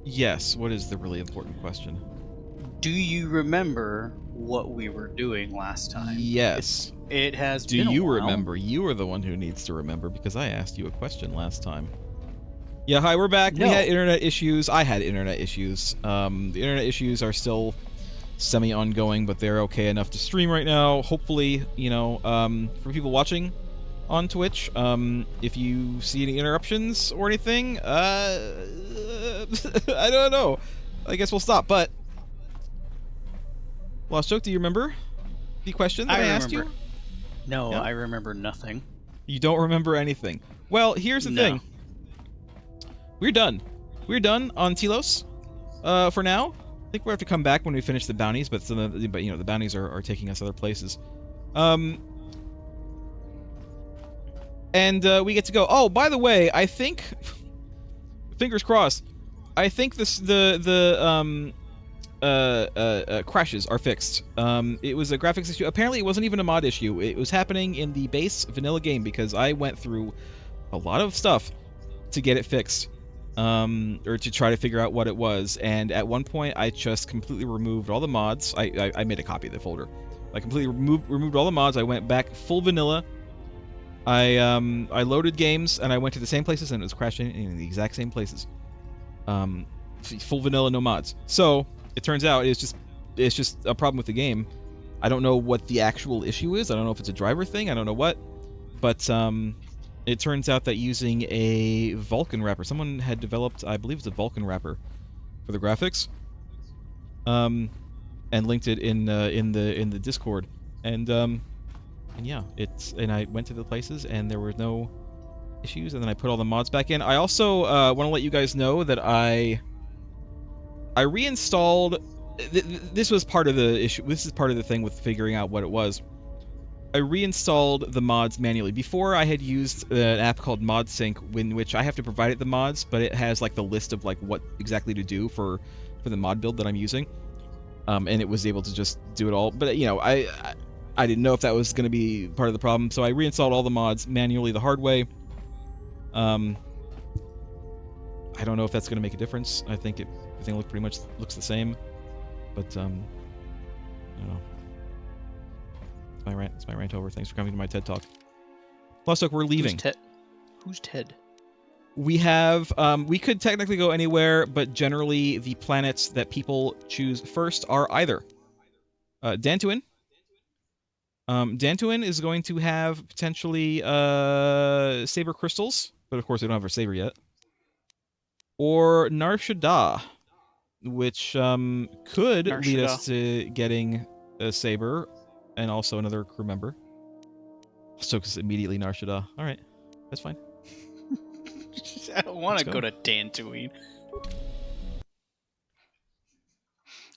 Yes, what is the really important question? Do you remember what we were doing last time? Yes. It has Do been a you while. remember? You are the one who needs to remember because I asked you a question last time. Yeah, hi, we're back. No. We had internet issues. I had internet issues. The internet issues are still semi-ongoing, but they're okay enough to stream right now. Hopefully, you know, for people watching on Twitch, if you see any interruptions or anything, I don't know. I guess we'll stop, but... Lost Joke, do you remember the question that I asked you? No, Yeah? I remember nothing. You don't remember anything. Well, here's the thing. We're done. We're done on Telos, for now. I think we'll have to come back when we finish the bounties, but you know, the bounties are taking us other places. And we get to go. Oh, by the way, I think, fingers crossed, I think crashes are fixed. It was a graphics issue. Apparently, it wasn't even a mod issue. It was happening in the base vanilla game because I went through a lot of stuff to get it fixed, or to try to figure out what it was. And at one point, I just completely removed all the mods. I made a copy of the folder. I completely removed all the mods. I went back full vanilla. I loaded games and I went to the same places and it was crashing in the exact same places. Full vanilla, no mods. So it turns out it's just a problem with the game. I don't know what the actual issue is. I don't know if it's a driver thing. I don't know what, but it turns out that using a Vulkan wrapper, someone had developed, I believe it's a Vulkan wrapper for the graphics, and linked it in the Discord, and yeah, and I went to the places and there were no issues, and then I put all the mods back in. I also want to let you guys know that I reinstalled. This was part of the issue. This is part of the thing with figuring out what it was. I reinstalled the mods manually. Before, I had used an app called ModSync, in which I have to provide it the mods, but it has like the list of like what exactly to do for the mod build that I'm using, and it was able to just do it all. But you know, I didn't know if that was going to be part of the problem, so I reinstalled all the mods manually the hard way. I don't know if that's going to make a difference. I think everything pretty much looks the same, but I don't know. It's my rant over. Thanks for coming to my TED Talk. Plus, look, we're leaving. Who's Ted? We have, we could technically go anywhere, but generally the planets that people choose first are either Dantooine. Dantooine is going to have potentially saber crystals, but of course they don't have a saber yet. Or Nar Shaddaa, which could lead us to getting a saber and also another crew member. So it's immediately Nar Shaddaa. All right, that's fine. I don't want to go to Dantooine.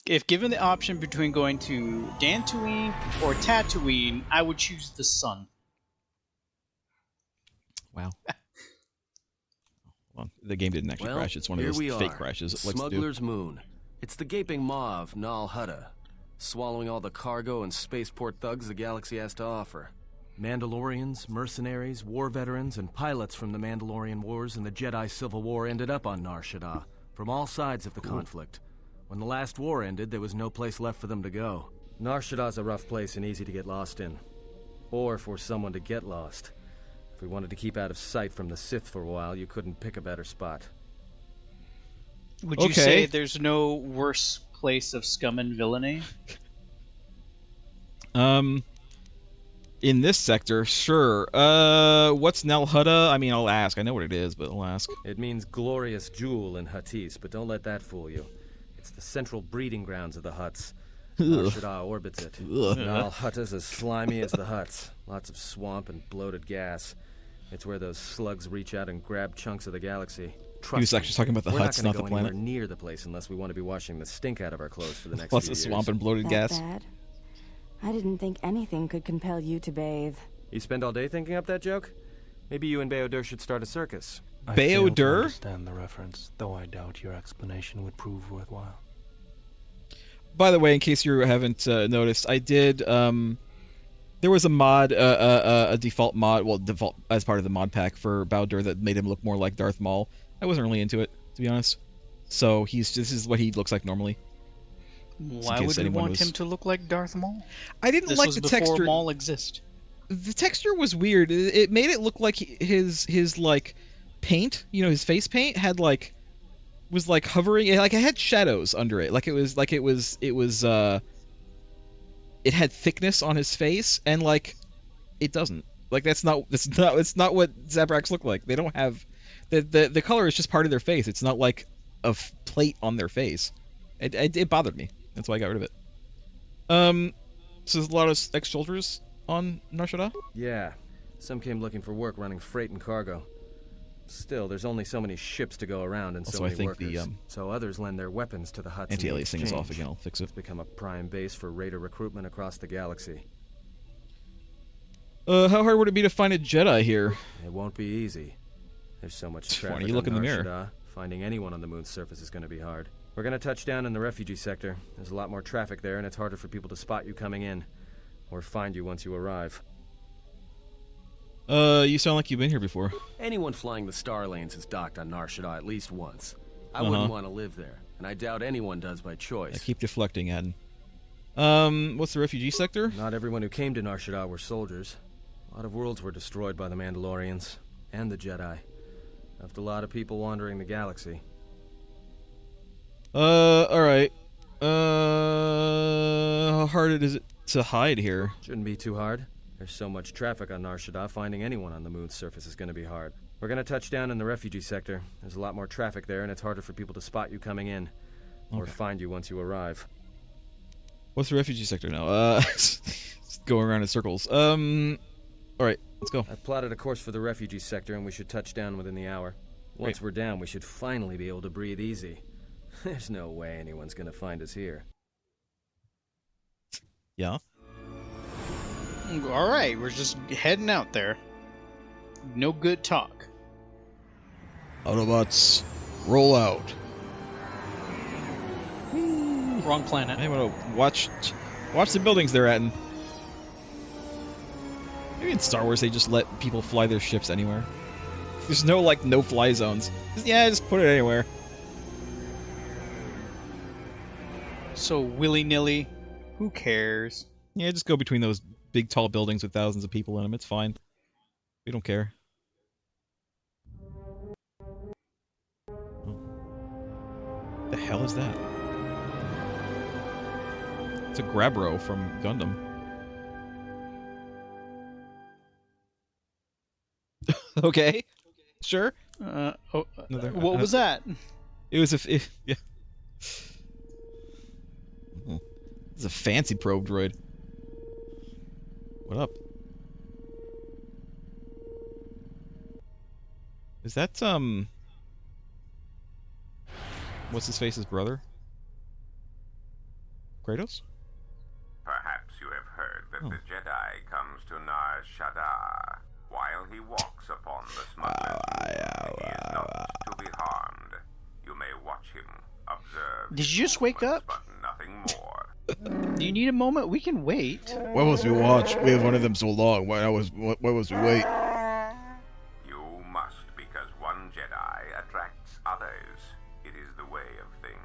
If given the option between going to Dantooine or Tatooine, I would choose the sun. Wow. Well, the game didn't actually crash. It's one of those fake crashes. Smuggler's Moon. It's the gaping maw of Nar Shaddaa, swallowing all the cargo and spaceport thugs the galaxy has to offer. Mandalorians, mercenaries, war veterans, and pilots from the Mandalorian Wars and the Jedi Civil War ended up on Nar Shaddaa, from all sides of the conflict. When the last war ended, there was no place left for them to go. Nar Shaddaa's a rough place and easy to get lost in. Or for someone to get lost. If we wanted to keep out of sight from the Sith for a while, you couldn't pick a better spot. Would you say there's no worse place of scum and villainy? In this sector, sure. What's Nar Shaddaa? I mean, I'll ask. I know what it is, but I'll ask. It means glorious jewel in Huttese, but don't let that fool you. It's the central breeding grounds of the Hutts. Nar Shaddaa orbits it. Nar Shaddaa's as slimy as the Hutts. Lots of swamp and bloated gas. It's where those slugs reach out and grab chunks of the galaxy. He was actually talking about the Hutts, not the planet. We're not going to go anywhere near the place unless we want to be washing the stink out of our clothes for the next Lots few of years. swamp and bloated gas. Bad? I didn't think anything could compel you to bathe. You spend all day thinking up that joke? Maybe you and Beodur should start a circus. I fail to understand the reference, though I doubt your explanation would prove worthwhile. By the way, in case you haven't noticed, I did. There was a mod, a default mod, default as part of the mod pack for Beodur that made him look more like Darth Maul. I wasn't really into it, to be honest. So this is what he looks like normally. Why would we want him to look like Darth Maul? I didn't This like was the before texture. Maul exist. The texture was weird. It made it look like his like paint, his face paint was like hovering. It had shadows under it. It had thickness on his face, and it doesn't. It's not what Zabraks look like. They don't have the color is just part of their face. It's not like a plate on their face. It bothered me. That's why I got rid of it. So there's a lot of ex-soldiers on Nar Shaddaa? Yeah. Some came looking for work running freight and cargo. Still, there's only so many ships to go around and so many workers. So others lend their weapons to the huts. Anti-aliasing is off again. I'll fix it. It's become a prime base for raider recruitment across the galaxy. How hard would it be to find a Jedi here? It won't be easy. There's so much traffic. Why don't you look in the mirror? Shaddaa. Finding anyone on the moon's surface is going to be hard. We're going to touch down in the refugee sector. There's a lot more traffic there, and it's harder for people to spot you coming in. Or find you once you arrive. You sound like you've been here before. Anyone flying the Star Lanes has docked on Nar Shaddaa at least once. I wouldn't want to live there, and I doubt anyone does by choice. I keep deflecting, Adden. What's the refugee sector? Not everyone who came to Nar Shaddaa were soldiers. A lot of worlds were destroyed by the Mandalorians and the Jedi. Left a lot of people wandering the galaxy. Alright. How hard is it to hide here? Shouldn't be too hard. There's so much traffic on Nar Shaddaa, finding anyone on the moon's surface is going to be hard. We're going to touch down in the refugee sector. There's a lot more traffic there, and it's harder for people to spot you coming in. Or find you once you arrive. What's the refugee sector now? Going around in circles. Alright, let's go. I've plotted a course for the refugee sector, and we should touch down within the hour. Once we're down, we should finally be able to breathe easy. There's no way anyone's going to find us here. Yeah? Alright, we're just heading out there. No good talk. Autobots, roll out. Wrong planet. I want to watch the buildings they're at. Maybe in Star Wars they just let people fly their ships anywhere. There's no no-fly zones. Just put it anywhere. So willy-nilly, who cares? Yeah, just go between those big tall buildings with thousands of people in them. It's fine. We don't care. What the hell is that? It's a Grabro from Gundam. Okay. Sure. What was that? It was yeah. It's a fancy probe droid. What up? Is that what's his face's brother? Kratos? Perhaps you have heard that the Jedi comes to Nar Shaddaa. While he walks upon the smugglers, he is not to be harmed. You may watch him, observe. Did you just wake up? But nothing more. Do you need a moment? We can wait. Why must we watch? We have one of them so long. Why must we wait? You must, because one Jedi attracts others. It is the way of things.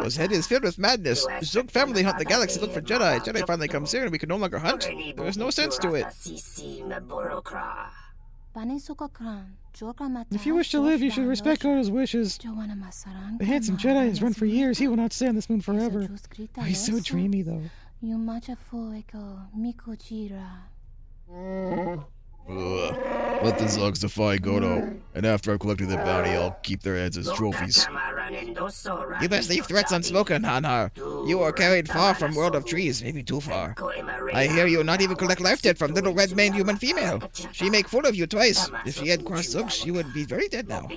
His head is filled with madness. The Zook family hunt the galaxy, look for Jedi. Jedi finally comes here and we can no longer hunt. There is no sense to it. If you wish to live, you should respect Oda's wishes. The handsome Jedi has run for years. He will not stay on this moon forever. Oh, he's so dreamy, though. Let the Zugs defy Godo, and after I've collected their bounty, I'll keep their heads as trophies. You best leave threats unspoken, Hanar. You are carried far from World of Trees, maybe too far. I hear you not even collect life debt from little red-maned human female. She make fool of you twice. If she had crossed Zugs, she would be very dead now.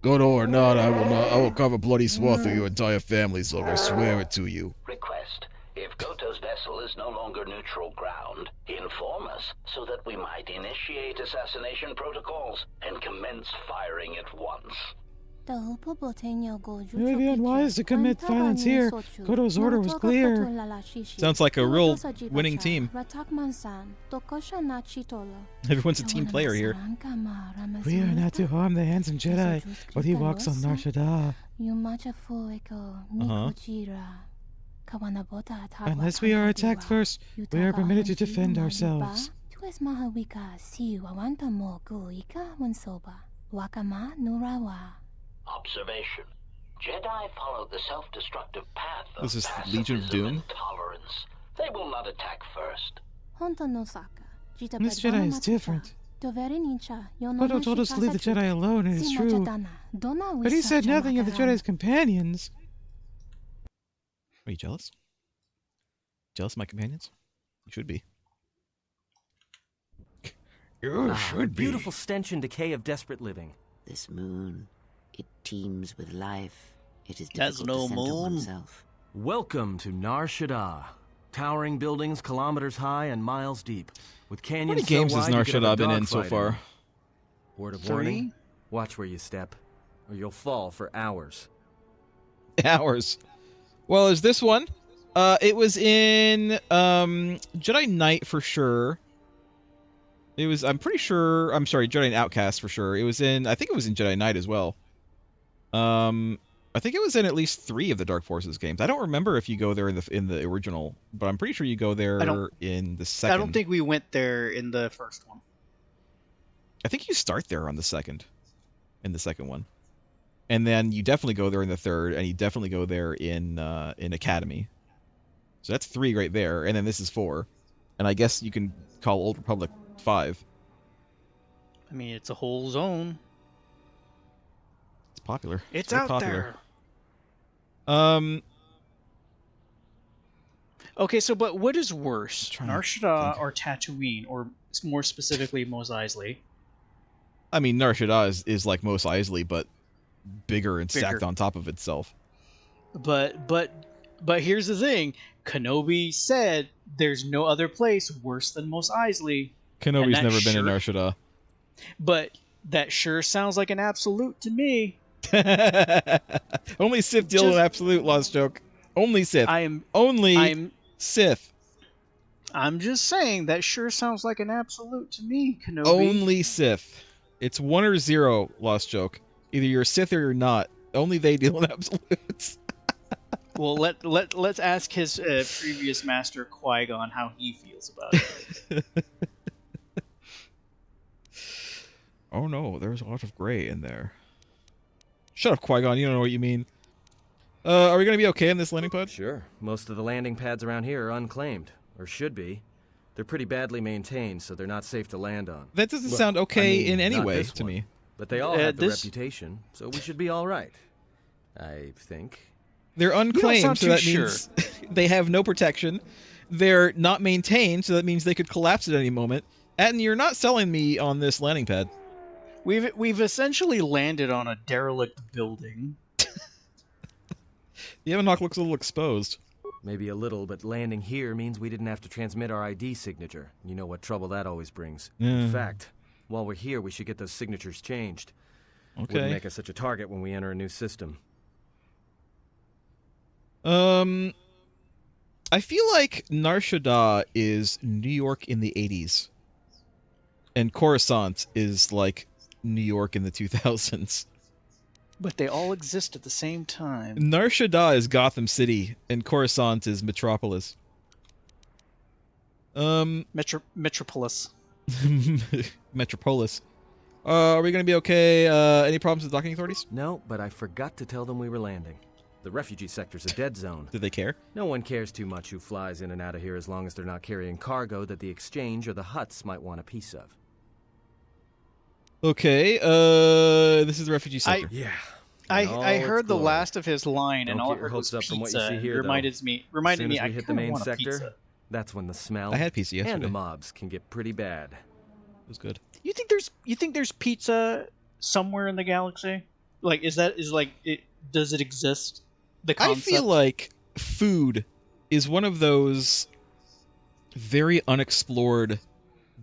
Godo or not, I will carve a bloody swath through your entire family, Zug. I swear it to you. Request. If Goto's vessel is no longer neutral ground, inform us so that we might initiate assassination protocols and commence firing at once. It would be unwise to commit violence here. Goto's order was clear. Sounds like a real winning team. Everyone's a team player here. We are not to harm the handsome Jedi, but he walks on Nar Shaddaa. Unless we are attacked first, we are permitted to defend ourselves. Observation. Jedi follow the self-destructive path of This is Legion of pacifism Doom? and tolerance. They will not attack first. This Jedi is different. Goto told us to leave the Jedi alone, and it's true. But he said nothing of the Jedi's companions. Are you jealous? Jealous of my companions? You should be. You The beautiful stench and decay of desperate living. This moon, it teems with life. It is That's difficult no to center moon. oneself. Welcome to Nar Shaddaa. Towering buildings kilometers high and miles deep, with How canyons many games so has wide Nar you could have Shaddaa a been in so dogfight far? Word of 3? warning, watch where you step, or you'll fall for hours. Hours. Well, is this one? It was in Jedi Knight for sure. It was, I'm pretty sure, I'm sorry, Jedi Outcast for sure. It was in, I think it was in Jedi Knight as well. I think it was in at least 3 of the Dark Forces games. I don't remember if you go there in the original, but I'm pretty sure you go there in the second. I don't think we went there in the first one. I think you start there on the second, in the second one, and then you definitely go there in the third, and you definitely go there in Academy. So that's 3 right there, and then this is 4, and I guess you can call Old Republic 5. I mean, it's a whole zone. It's popular. It's very out popular. there. Okay, so but what is worse, trying to Nar Shaddaa think. or Tatooine, or more specifically Mos Eisley? I mean, Nar Shaddaa is like Mos Eisley, but bigger and stacked Bigger. on top of itself. But here's the thing: Kenobi said there's no other place worse than Mos Eisley. Kenobi's that never been in sure- Nar Shaddaa. But that sure sounds like an absolute to me. Only Sith deal Just- with absolute, Lost Joke. Only Sith. I'm Only Sith. I'm just saying that sure sounds like an absolute to me, Kenobi. Only Sith. It's 1 or 0, Lost Joke. Either you're a Sith or you're not. Only they deal in absolutes. Well, let's ask his previous master Qui-Gon how he feels about it. Oh no, there's a lot of gray in there. Shut up, Qui-Gon. You don't know what you mean. Are we gonna be okay in this landing pod? Sure. Most of the landing pads around here are unclaimed, or should be. They're pretty badly maintained, so they're not safe to land on. That doesn't Well, sound okay I mean, in any not way this to one. me. But they all have the this- reputation, so we should be all right. I think. They're unclaimed, sound so too that means they have no protection. They're not maintained, so that means they could collapse at any moment. And you're not selling me on this landing pad. We've essentially landed on a derelict building. The Evanhawk looks a little exposed. Maybe a little, but landing here means we didn't have to transmit our ID signature. You know what trouble that always brings. Yeah. In fact, while we're here, we should get those signatures changed. Wouldn't Okay. make us such a target when we enter a new system. I feel like Nar Shaddaa is New York in the 80s. And Coruscant is like New York in the 2000s. But they all exist at the same time. Nar Shaddaa is Gotham City, and Coruscant is Metropolis. Metropolis. Metropolis. Are we gonna be okay? Any problems with docking authorities? No, but I forgot to tell them we were landing. The refugee sector's a dead zone. Did they care? No one cares too much who flies in and out of here as long as they're not carrying cargo that the exchange or the Hutts might want a piece of. Okay, this is the refugee sector. Yeah. I heard the last of his line, and Don't all I get your heard was hopes up from what pizza. you see and here, it reminded though. me As soon as I we hit the kinda main want a sector, pizza. that's when the smell I had pizza yesterday. and the mobs can get pretty bad. It was good. You think there's pizza somewhere in the galaxy? Like does it exist? The concept? I feel like food is one of those very unexplored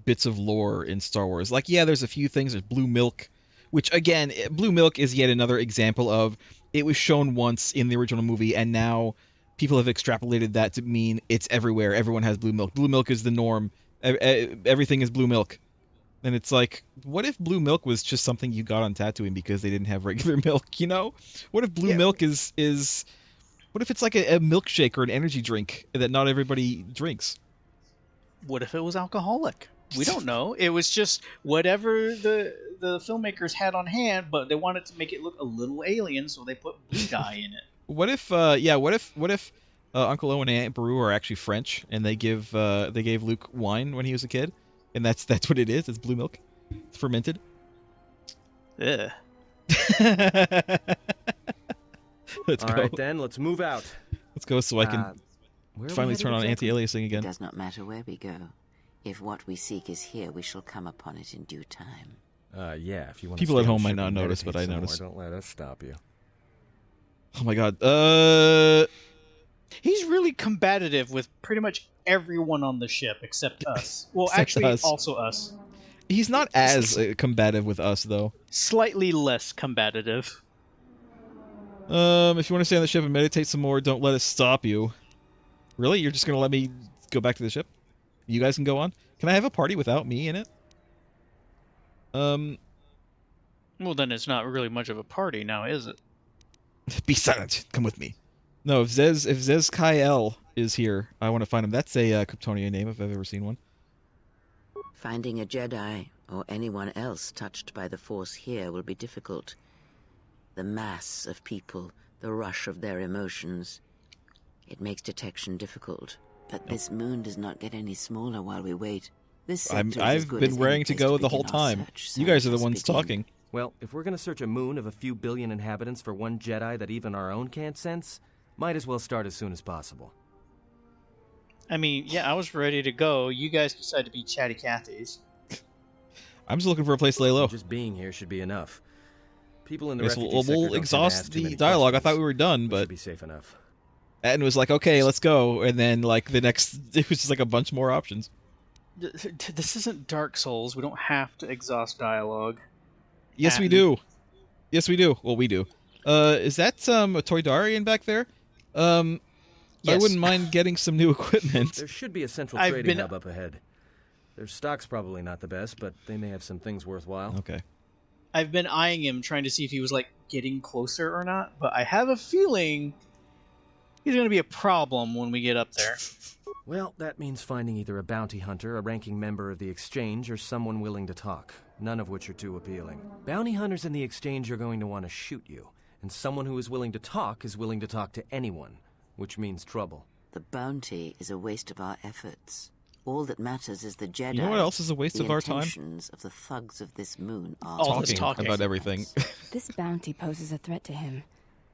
bits of lore in Star Wars. Like, yeah, there's a few things. There's blue milk, Which, again, blue milk is yet another example of it was shown once in the original movie, and now people have extrapolated that to mean it's everywhere. Everyone has blue milk. Blue milk is the norm. Everything is blue milk. And it's like, what if blue milk was just something you got on Tatooine because they didn't have regular milk, you know? What if blue milk is... What if it's like a milkshake or an energy drink that not everybody drinks? What if it was alcoholic? We don't know. It was just whatever the filmmakers had on hand, but they wanted to make it look a little alien, so they put blue dye in it. What if Uncle Owen and Aunt Beru are actually French, and they gave Luke wine when he was a kid, and that's what it is. It's blue milk. It's fermented. Ugh. Let's All go. right, then, let's move out. Let's go so I can Where are we finally headed turn on exactly? anti-aliasing again. It does not matter where we go. If what we seek is here, we shall come upon it in due time. Yeah, if you want People at home might not notice, but I notice. Don't let us stop you. Oh my god. He's really combative with pretty much everyone on the ship except us. Well, Except actually, us. also us. He's not as combative with us, though. Slightly less combative. If you want to stay on the ship and meditate some more, don't let us stop you. Really? You're just gonna let me go back to the ship? You guys can go on? Can I have a party without me in it? Well, then it's not really much of a party now, is it? Be silent. Come with me. No, if Zez Kael is here, I want to find him. That's a Kryptonian name if I've ever seen one. Finding a Jedi, or anyone else touched by the Force here, will be difficult. The mass of people, the rush of their emotions. It makes detection difficult. But this moon does not get any smaller while we wait. This sector is as I've good been as raring any to place go the whole begin our time. search, so You guys are let the us ones begin. talking. Well, if we're gonna search a moon of a few billion inhabitants for one Jedi that even our own can't sense, might as well start as soon as possible. I mean, yeah, I was ready to go. You guys decided to be chatty Cathy's. I'm just looking for a place to lay low. Just being here should be enough. People in the Guess refugee we'll sector don't tend to exhaust ask too many the dialogue. I questions. thought we were done, We but should be safe enough. Atten was like, okay, let's go. And then, like, the next... It was just like a bunch more options. This isn't Dark Souls. We don't have to exhaust dialogue. Yes, we do. Yes, we do. Well, we do. Is that a Toydarian back there? I Yes. wouldn't mind getting some new equipment. There should be a central I've trading been- hub up ahead. Their stock's probably not the best, but they may have some things worthwhile. Okay. I've been eyeing him, trying to see if he was, like, getting closer or not, but I have a feeling he's going to be a problem when we get up there. Well, that means finding either a bounty hunter, a ranking member of the Exchange, or someone willing to talk, none of which are too appealing. Bounty hunters in the Exchange are going to want to shoot you, and someone who is willing to talk to anyone, which means trouble. The bounty is a waste of our efforts. All that matters is the Jedi. You know what else is a waste The of our time? intentions of the thugs of this moon are All this Talking about everything. This bounty poses a threat to him.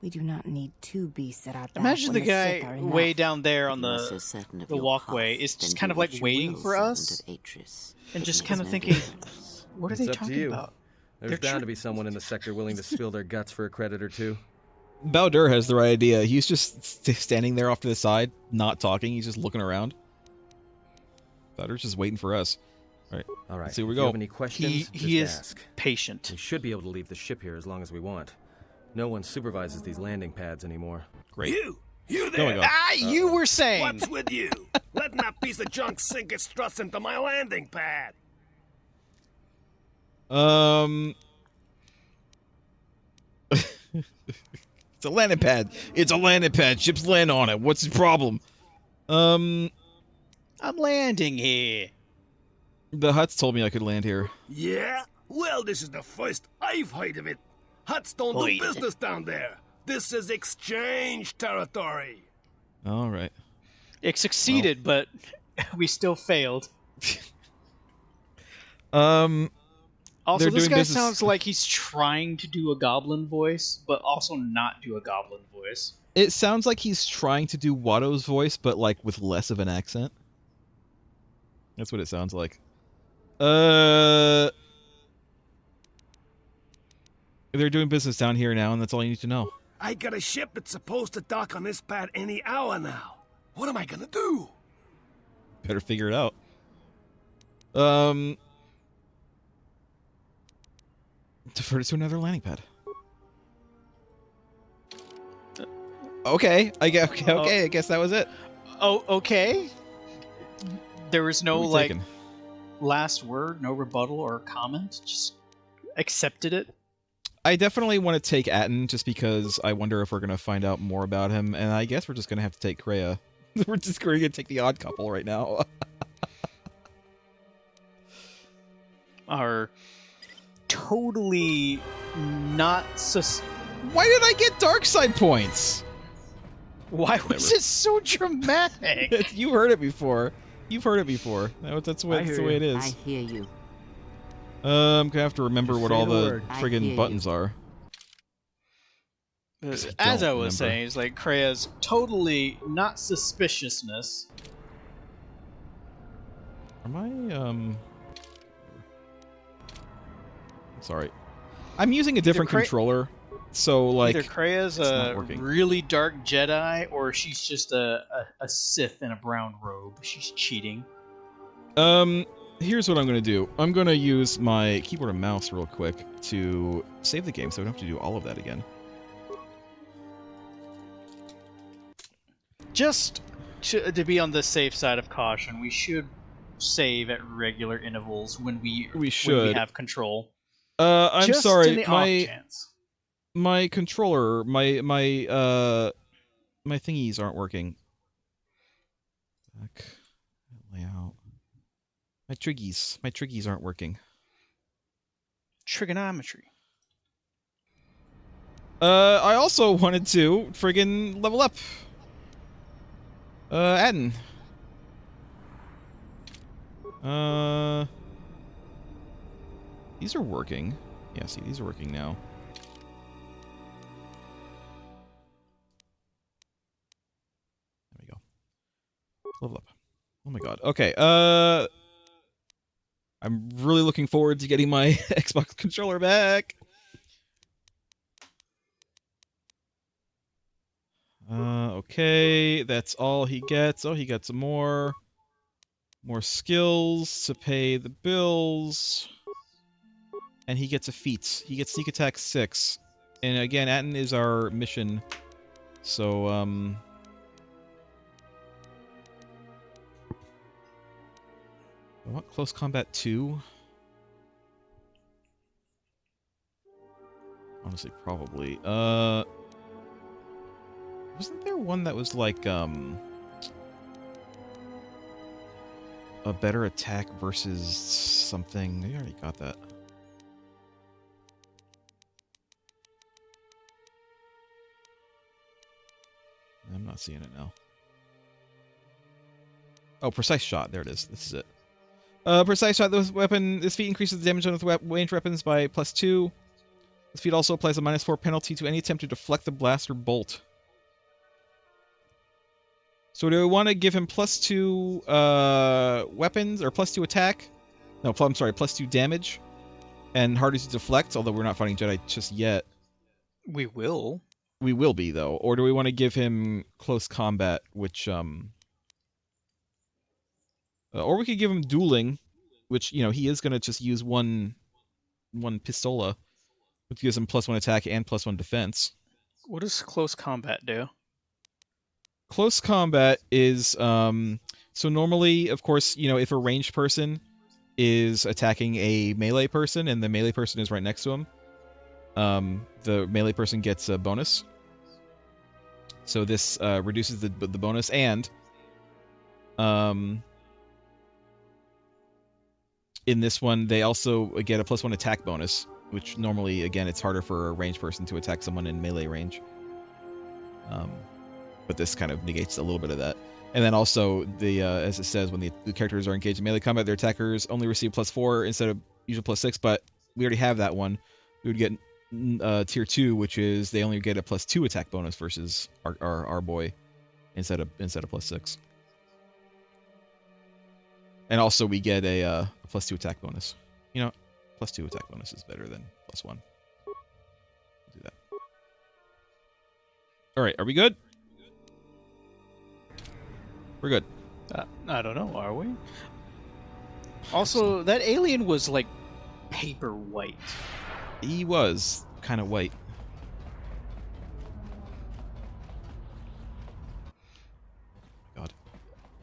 We do not need two beasts at our back. Imagine when the Sith guy are enough. way down there on If you are so the certain of the your walkway path, is just then kind do of like what you waiting will, for servant us of Atris. and just He kind is of no thinking, difference. what are It's they up to talking you. about? There's bound to be someone in the sector willing to spill their guts for a credit or two. Bowder has the right idea. He's just standing there off to the side, not talking. He's just looking around. Bowder's just waiting for us. All right, Let's see where we if go. you have any questions, He just is ask. patient. We should be able to leave the ship here as long as we want. No one supervises these landing pads anymore. Great. You There we there! go. Ah, you were saying. What's with you? Letting that piece of junk sink its struts into my landing pad. It's a landing pad. It's a landing pad. Ships land on it. What's the problem? I'm landing here. The Hutts told me I could land here. Yeah? Well, this is the first I've heard of it. Huts don't do Oi. business down there. This is exchange territory. All right. It succeeded, but we still failed. Also, They're this doing guy business- sounds like he's trying to do a goblin voice, but also not do a goblin voice. It sounds like he's trying to do Watto's voice, but like with less of an accent. That's what it sounds like. They're doing business down here now, and that's all you need to know. I got a ship that's supposed to dock on this pad any hour now. What am I gonna do? Better figure it out. Divert it to another landing pad. Okay, I guess. Okay, I guess that was it. Oh, okay. There was no What are we like taking? last word, no rebuttal or comment. Just accepted it. I definitely want to take Atten just because I wonder if we're gonna find out more about him, and I guess we're just gonna have to take Kreia. We're just going to take the odd couple right now. Are totally not Why did I get dark side points? Why was it so dramatic? You heard it before. You've heard it before. That's the way it is. I hear you. I'm gonna have to remember Just what say all the the word. friggin' buttons are. As I was remember. saying, it's like Kreia's totally not suspiciousness. Am I Sorry. I'm using a different controller, so like either Kreia's a really dark Jedi, or she's just a Sith in a brown robe. She's cheating. Here's what I'm gonna do. I'm gonna use my keyboard and mouse real quick to save the game, so I don't have to do all of that again. Just to be on the safe side of caution, we should save at regular intervals when we have control. I'm just sorry, in the off chance. My controller, my thingies aren't working. Back layout. My triggies aren't working. Trigonometry. I also wanted to friggin' level up. Atten. These are working. Yeah, see, these are working now. There we go. Level up. Oh my god. Okay, I'm really looking forward to getting my Xbox controller back. Okay, that's all he gets. Oh, he got some more skills to pay the bills. And he gets a feat. He gets sneak attack 6. And again, Atten is our mission. So, I want close combat 2. Honestly, probably. Wasn't there one that was like, a better attack versus something? We already got that. I'm not seeing it now. Oh, precise shot. There it is. This is it. Precise shot. This feat increases the damage on ranged weapons by +2. This feat also applies a -4 penalty to any attempt to deflect the blast or bolt. So do we want to give him +2 weapons, or +2 attack? No, I'm sorry, +2 damage. And harder to deflect, although we're not fighting Jedi just yet. We will. We will be, though. Or do we want to give him close combat, which, or we could give him dueling, which, you know, he is going to just use one pistola, which gives him +1 attack and +1 defense. What does close combat do? Close combat is, so normally, of course, you know, if a ranged person is attacking a melee person and the melee person is right next to him, the melee person gets a bonus. So this reduces the bonus, and in this one they also get a +1 attack bonus, which normally, again, it's harder for a ranged person to attack someone in melee range. But this kind of negates a little bit of that. And then also, as it says, when the characters are engaged in melee combat, their attackers only receive +4 instead of usual +6, but we already have that one. We would get tier 2, which is they only get a +2 attack bonus versus our boy instead of +6. And also we get a +2 attack bonus. You know, +2 attack bonus is better than +1. We'll do that. All right, are we good? We're good. I don't know, are we? Also, that alien was like paper white. He was kind of white. God.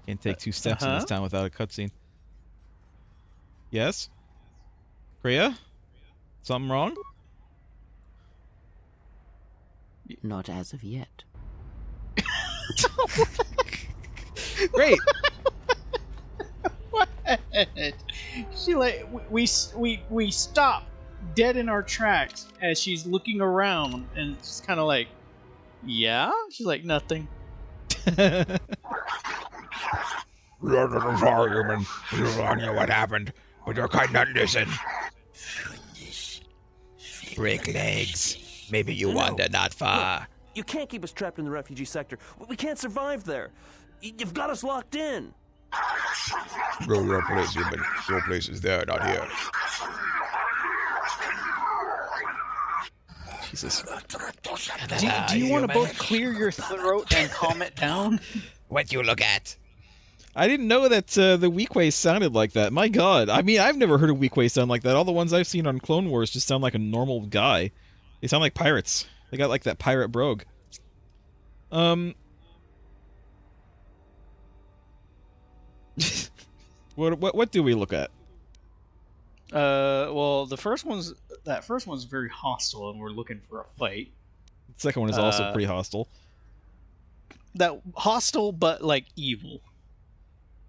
Can't take 2 steps in this town without a cutscene. Yes? Kreia? Something wrong? Not as of yet. Great. What? She like we stop dead in our tracks as she's looking around and it's kind of like, yeah. She's like nothing. I'm sorry, human. You don't know what happened, but you're kind of listen. Break legs. Maybe you wander not far. You can't keep us trapped in the refugee sector. We can't survive there. You've got us locked in. Go your place, human. Your place is there, not here. Jesus. Do you want to both clear your throat and calm it down? What you look at? I didn't know that the Weequays sounded like that. My God. I mean, I've never heard a Weequay sound like that. All the ones I've seen on Clone Wars just sound like a normal guy. They sound like pirates. They got like that pirate brogue. What do we look at? Well, that first one's very hostile, and we're looking for a fight. The second one is also pretty hostile. That hostile, but like evil.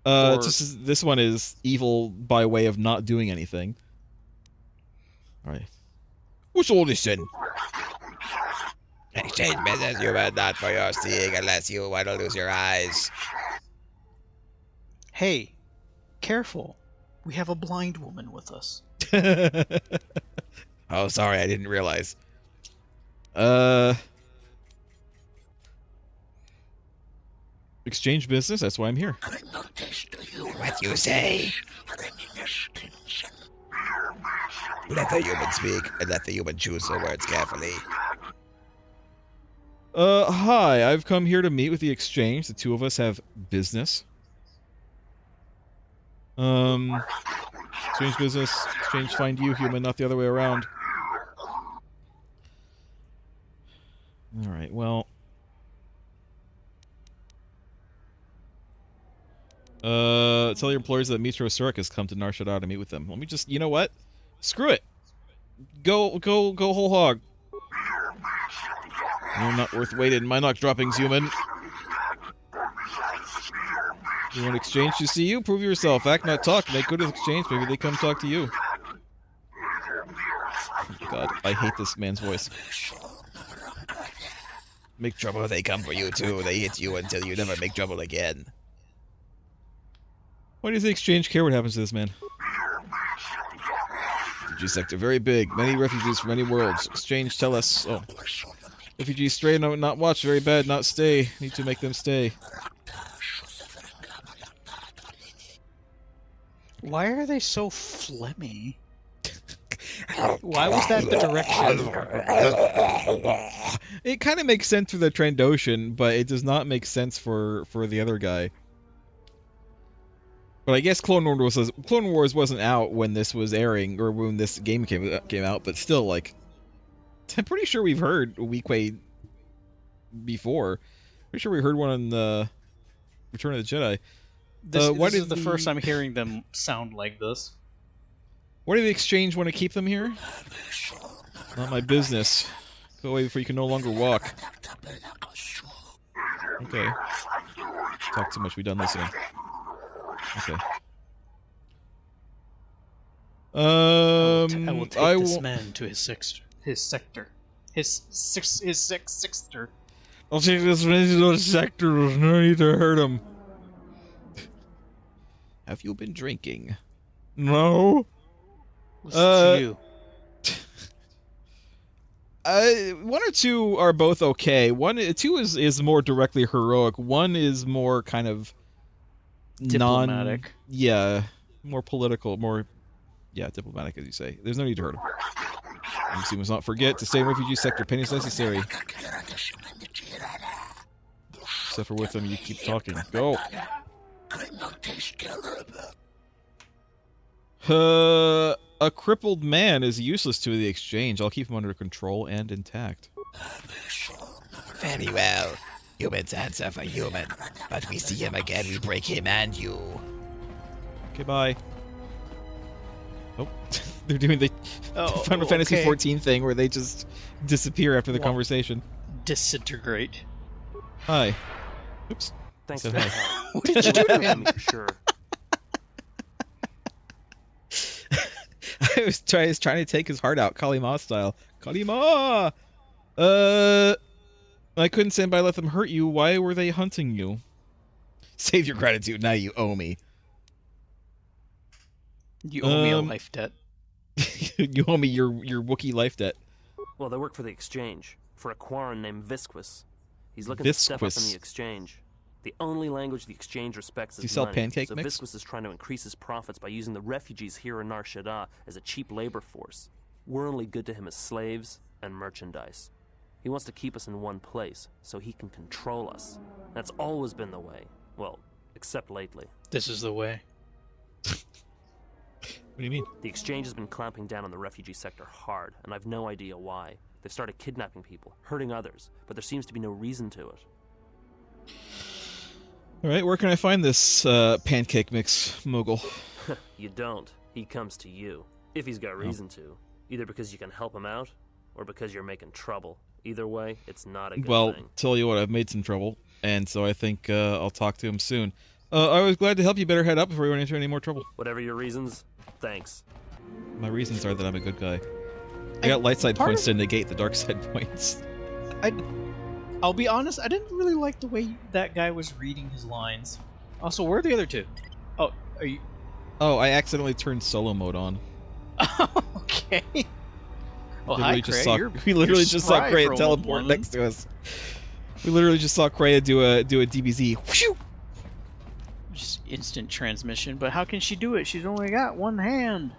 This one is evil by way of not doing anything. All right. What's all this then? Exchange business, human, not for your seeing, unless you want to lose your eyes. Hey, careful. We have a blind woman with us. Oh, sorry, I didn't realize. Exchange business, that's why I'm here. What you say? Let the human speak, and let the human choose their words carefully. Hi, I've come here to meet with the exchange. The two of us have business. Exchange business, exchange find you, human, not the other way around. Alright, well... tell your employers that Mitro Surik has come to Nar Shaddaa to meet with them. Let me just, you know what? Screw it! Go whole hog. You're not worth waiting. My knock droppings, human. You want exchange to see you? Prove yourself. Act, not talk. Make good with exchange. Maybe they come talk to you. God, I hate this man's voice. Make trouble, they come for you too. They hit you until you never make trouble again. Why does the exchange care what happens to this man? Refugee sector, very big. Many refugees from many worlds. Exchange, tell us. Oh. Refugees stray, no, not watch. Very bad, not stay. Need to make them stay. Why are they so phlegmy? Why was that the direction? It kind of makes sense for the Trandoshan, but it does not make sense for the other guy. But I guess Clone Wars wasn't out when this was airing, or when this game came out, but still, like, I'm pretty sure we've heard Weequay before. Pretty sure we heard one on the Return of the Jedi. This is the first I'm hearing them sound like this. Why do the exchange want to keep them here? Not my business. Go away before you can no longer walk. Okay. Talk too much, we done listening. Okay. I will take this man to his sector. His sector. I'll take this man to his sector. There's no need to hurt him. Have you been drinking? No. Listen to you. One or two are both okay. Two is more directly heroic. One is more kind of diplomatic. More political, diplomatic, as you say. There's no need to hurt him. You must not forget to stay in refugee sector. Penny is necessary. Suffer with them. You keep talking. Go. A crippled man is useless to the exchange. I'll keep him under control and intact. Very well. Humans answer for human, but we see him again, we break him and you. Okay, bye. Oh, they're doing the Final Fantasy XIV thing where they just disappear after the conversation. Disintegrate. Hi. Oops. Thanks So for hi. that. What did you do to him? Sure. I was trying to take his heart out, Kalima style. Kalima! I couldn't stand by let them hurt you. Why were they hunting you? Save your gratitude, now you owe me. You owe me a life debt. You owe me your Wookiee life debt. Well, they work for the exchange, for a Quarren named Visquis. He's looking to step up in the exchange. The only language the exchange respects is sell money, pancake so mix? Visquis is trying to increase his profits by using the refugees here in Nar Shaddaa as a cheap labor force. We're only good to him as slaves and merchandise. He wants to keep us in one place, so he can control us. That's always been the way. Well, except lately. This is the way. What do you mean? The exchange has been clamping down on the refugee sector hard, and I've no idea why. They've started kidnapping people, hurting others, but there seems to be no reason to it. Alright, where can I find this pancake mix mogul? You don't. He comes to you. If he's got reason to. Either because you can help him out, or because you're making trouble. Either way, it's not a good thing. Tell you what, I've made some trouble, and so I think I'll talk to him soon. I was glad to help you. Better head up before you run into any more trouble. Whatever your reasons, thanks. My reasons are that I'm a good guy. I got light side points to negate the dark side points. I'll be honest, I didn't really like the way that guy was reading his lines. Also, where are the other two? Oh, are you... Oh, I accidentally turned solo mode on. Okay. Oh, Literally hi, just Cray. we literally just saw spry Kreia for a teleport woman. next to us. We literally just saw Kreia do a DBZ. Whew! Just instant transmission, but how can she do it? She's only got one hand.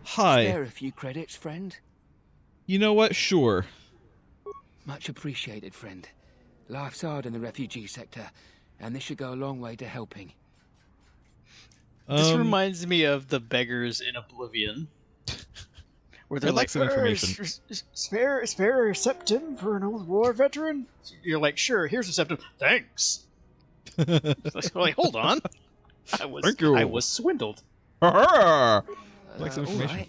Hi. Spare a few credits, friend. You know what? Sure. Much appreciated, friend. Life's hard in the refugee sector, and this should go a long way to helping. This reminds me of the beggars in Oblivion. Where they're like, some information. Spare a septim for an old war veteran? You're like, sure, here's a septim. Thanks. Like, hold on. I was swindled. Like some information. Right.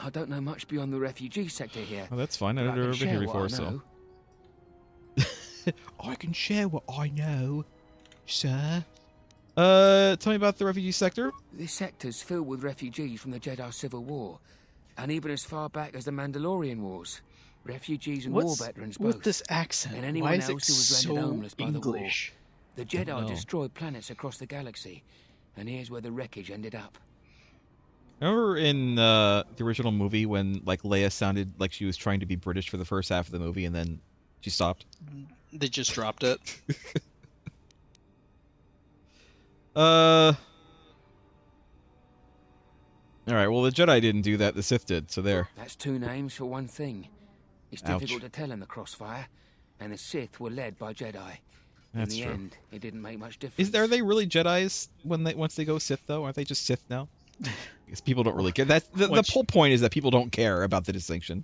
I don't know much beyond the refugee sector here. Oh, that's fine. I've but I never can been here share before, what I so. know. I can share what I know, sir. Tell me about the refugee sector. This sector's filled with refugees from the Jedi Civil War, and even as far back as the Mandalorian Wars. Refugees and war veterans both. With this accent? And anyone Why is else it who was rendered so homeless by English? the war. The Jedi destroyed planets across the galaxy, and here's where the wreckage ended up. Remember in the original movie when like Leia sounded like she was trying to be British for the first half of the movie and then she stopped? They just dropped it. Alright, well the Jedi didn't do that, the Sith did, so there. That's two names for one thing. It's difficult to tell in the crossfire, and the Sith were led by Jedi. That's in the true. end, it didn't make much difference. Are they really Jedis once they go Sith though? Aren't they just Sith now? Because people don't really care. That's the whole point is that people don't care about the distinction.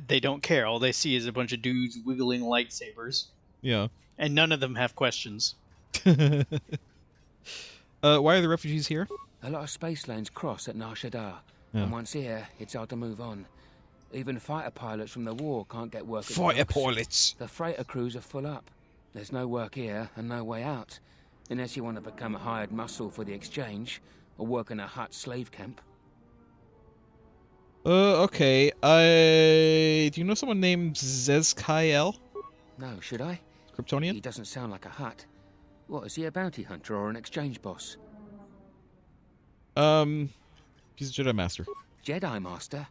They don't care. All they see is a bunch of dudes wiggling lightsabers. Yeah. And none of them have questions. Why are the refugees here? A lot of space lanes cross at Nar Shaddaa, Yeah. and once here, it's hard to move on. Even fighter pilots from the war can't get work at Fighter docks. pilots! The freighter crews are full up. There's no work here and no way out, unless you want to become a hired muscle for the exchange, or work in a Hutt slave camp. Okay. Do you know someone named Zezkael? No, should I? Kryptonian? He doesn't sound like a Hutt. What, is he a bounty hunter or an exchange boss? He's a Jedi Master. Jedi Master?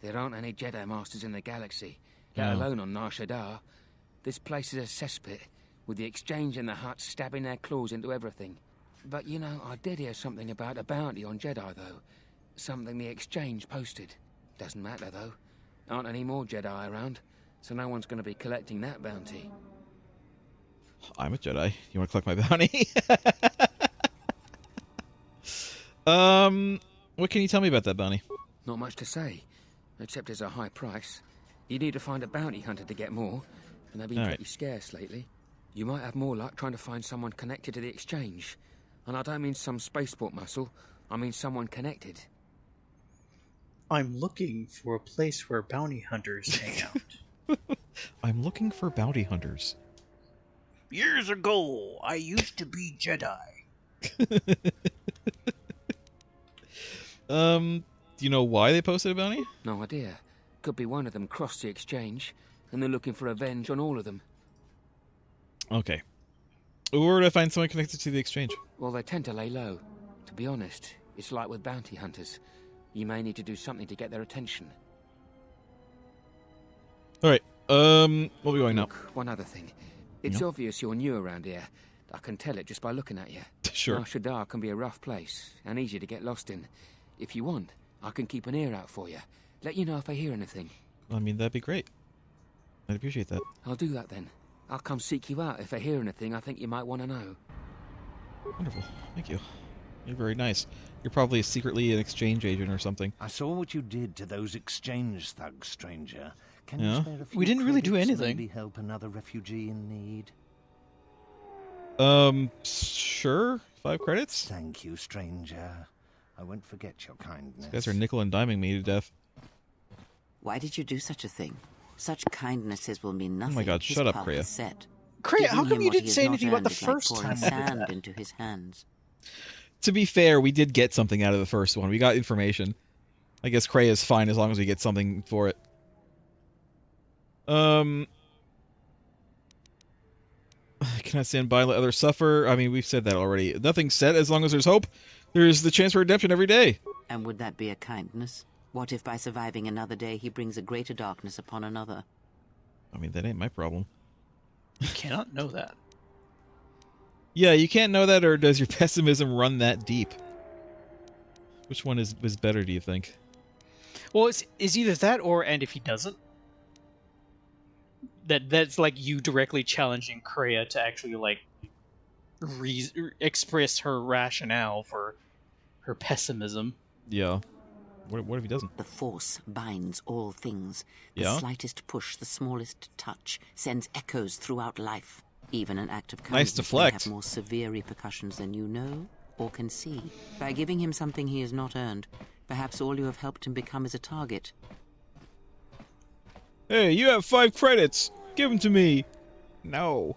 There aren't any Jedi Masters in the galaxy, let alone on Nar Shaddaa. This place is a cesspit, with the exchange and the Hutts stabbing their claws into everything. But you know, I did hear something about a bounty on Jedi, though. Something the exchange posted. Doesn't matter, though. Aren't any more Jedi around, so no one's going to be collecting that bounty. I'm a Jedi. You want to collect my bounty? What can you tell me about that bounty? Not much to say, except it's a high price. You need to find a bounty hunter to get more, and they've been pretty scarce lately. You might have more luck trying to find someone connected to the exchange. And I don't mean some spaceport muscle, I mean someone connected. I'm looking for a place where bounty hunters hang out. I'm looking for bounty hunters. Years ago, I used to be Jedi. Do you know why they posted a bounty? No idea. Could be one of them crossed the exchange, and they're looking for revenge on all of them. Okay. Where would I find someone connected to the exchange? Well, they tend to lay low. To be honest, it's like with bounty hunters. You may need to do something to get their attention. Alright, we'll be going now. One other thing. It's obvious you're new around here. I can tell it just by looking at you. Sure. Nar Shaddaa can be a rough place, and easy to get lost in. If you want, I can keep an ear out for you. Let you know if I hear anything. I mean, that'd be great. I'd appreciate that. I'll do that then. I'll come seek you out if I hear anything I think you might want to know. Wonderful. Thank you. You're very nice. You're probably secretly an exchange agent or something. I saw what you did to those exchange thugs, stranger. Can you spare a few We didn't really do credits and anything. Maybe help another refugee in need? Sure. 5 credits? Thank you, stranger. I won't forget your kindness. These guys are nickel and diming me to death. Why did you do such a thing? Such kindnesses will mean nothing. Oh my god, His shut up, path Kreia. is set. Kreia, how Giving come him you what he didn't has say not anything about the earned is like first pouring time I did sand that? into his hands. To be fair, we did get something out of the first one. We got information. I guess Kreia is fine as long as we get something for it. Can I stand by and let others suffer? I mean, we've said that already. Nothing's set as long as there's hope. There's the chance for redemption every day. And would that be a kindness? What if by surviving another day he brings a greater darkness upon another? I mean, that ain't my problem. You cannot know that. Yeah, you can't know that, or does your pessimism run that deep? Which one is better, do you think? Well, it's either that or, and if he doesn't, that's like you directly challenging Kreia to actually like express her rationale for her pessimism. Yeah. What if he doesn't? The Force binds all things. The Yeah? slightest push, the smallest touch, sends echoes throughout life. Even an act of Nice kindness may deflect. have more severe repercussions than you know or can see. By giving him something he has not earned, perhaps all you have helped him become is a target. Hey, you have 5 credits! Give them to me! No.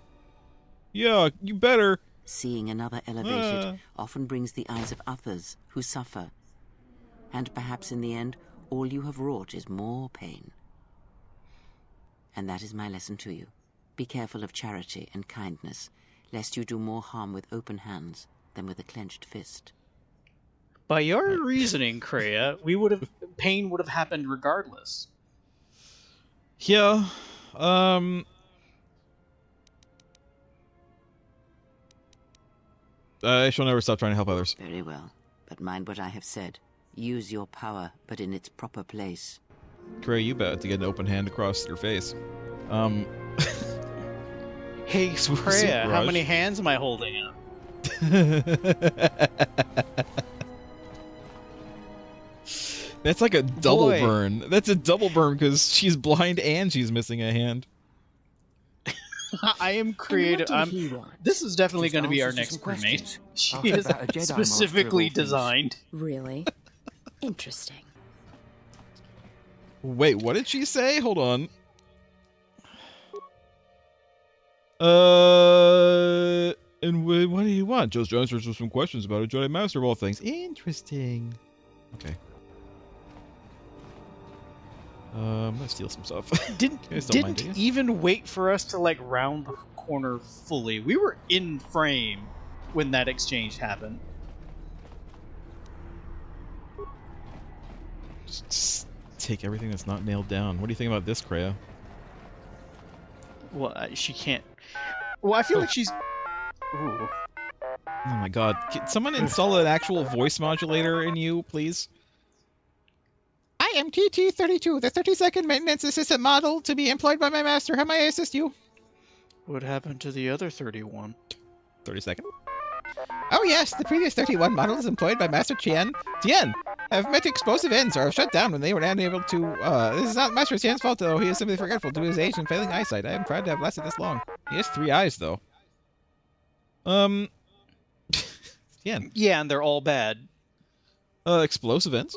Yeah, you better. Seeing another elevated often brings the eyes of others who suffer. And perhaps in the end, all you have wrought is more pain. And that is my lesson to you. Be careful of charity and kindness, lest you do more harm with open hands than with a clenched fist. By your reasoning, Kreia, pain would have happened regardless. Yeah. I shall never stop trying to help others. Very well. But mind what I have said. Use your power, but in its proper place. Kreia, you bet to get an open hand across your face. Hey, Kreia, how many hands am I holding up? That's like a double burn. That's a double burn because she's blind and she's missing a hand. I am creative. This is definitely going to be our next crewmate. She is specifically designed. Really? Interesting. Wait, what did she say? Hold on. And what do you want? Just answers to some questions about a Jedi Master of all things. Interesting. Okay. I'm gonna steal some stuff. Didn't even wait for us to like round the corner fully. We were in frame when that exchange happened. Just take everything that's not nailed down. What do you think about this, Kreia? Well, she can't. Well, I feel like she's. Ooh. Oh my god. Can someone install an actual voice modulator in you, please? I am TT32, the 30-second maintenance assistant model to be employed by my master. How may I assist you? What happened to the other 31? 30-second? Oh yes, the previous 31 models employed by Master Tien have met explosive ends or have shut down when they were unable to... this is not Master Tien's fault, though. He is simply forgetful due to his age and failing eyesight. I am proud to have lasted this long. He has 3 eyes, though. Tien. Yeah, and they're all bad. Explosive ends?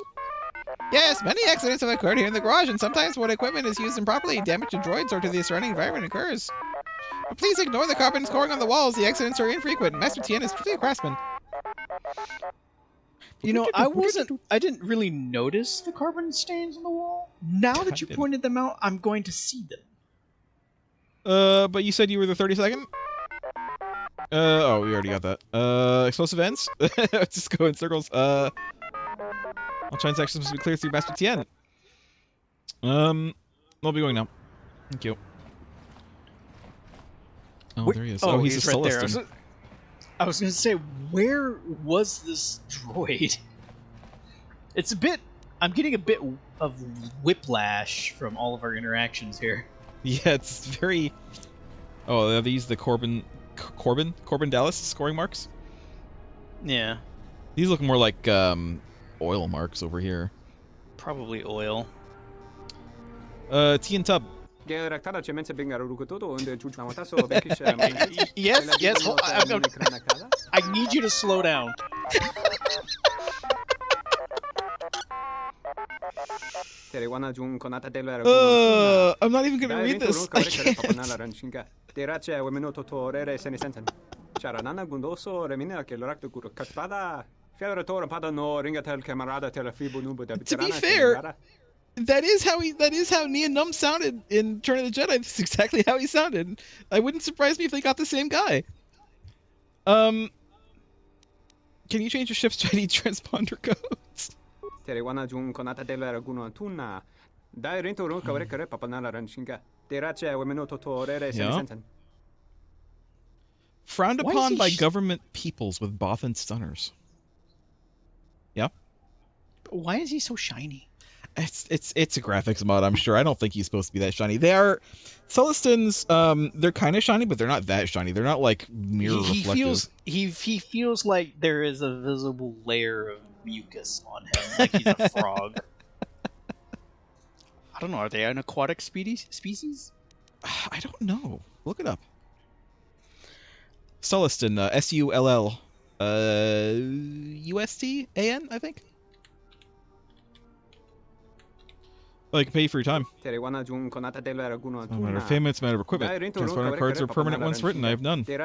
Yes, many accidents have occurred here in the garage, and sometimes when equipment is used improperly, damage to droids or to the surrounding environment occurs. But please ignore the carbon scoring on the walls. The accidents are infrequent. Master Tien is truly a craftsman. You know, I didn't really notice the carbon stains on the wall. Now that you pointed them out, I'm going to see them. But you said you were the 32nd? Oh, we already got that. Explosive ends? Just go in circles. All transactions must be clear through Master Tien. I'll be going now. Thank you. Oh, there he is. Oh, he's a right there. Celestin. I was going to say, where was this droid? It's a bit... I'm getting a bit of whiplash from all of our interactions here. Yeah, it's very... Oh, are these the Corbin Dallas scoring marks? Yeah. These look more like oil marks over here. Probably oil. Tien Tub. Yes, I need you to slow down. I'm not even gonna read this. I can't. To be fair, that is how Nien Nunb sounded in Return of the Jedi. That's exactly how he sounded. I wouldn't surprise me if they got the same guy. Can you change your ship's ID transponder codes? Yeah. Frowned upon by government peoples with Bothan stunners. Yeah. Why is he so shiny? It's a graphics mod, I'm sure. I don't think he's supposed to be that shiny. They are Celestins. They're kind of shiny, but they're not that shiny. They're not like mirror reflective. He feels like there is a visible layer of mucus on him, like he's a frog. I don't know. Are they an aquatic species? I don't know. Look it up. Celestin, S-U-L-L, U-S-T-A-N, I think. Like, pay for your time. No matter of payments, matter of equipment. Transponder cards are permanent once written. I have none. Okay.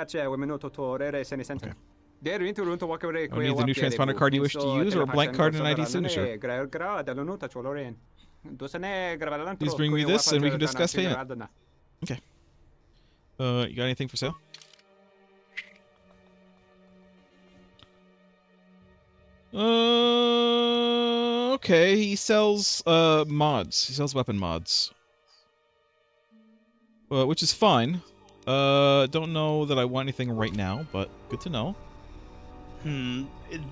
I need the new transponder card you wish to use, or a blank card and ID signature. Please bring me this, and we can discuss payment. Okay. You got anything for sale? Okay, he sells mods. He sells weapon mods. Which is fine. Don't know that I want anything right now, but good to know.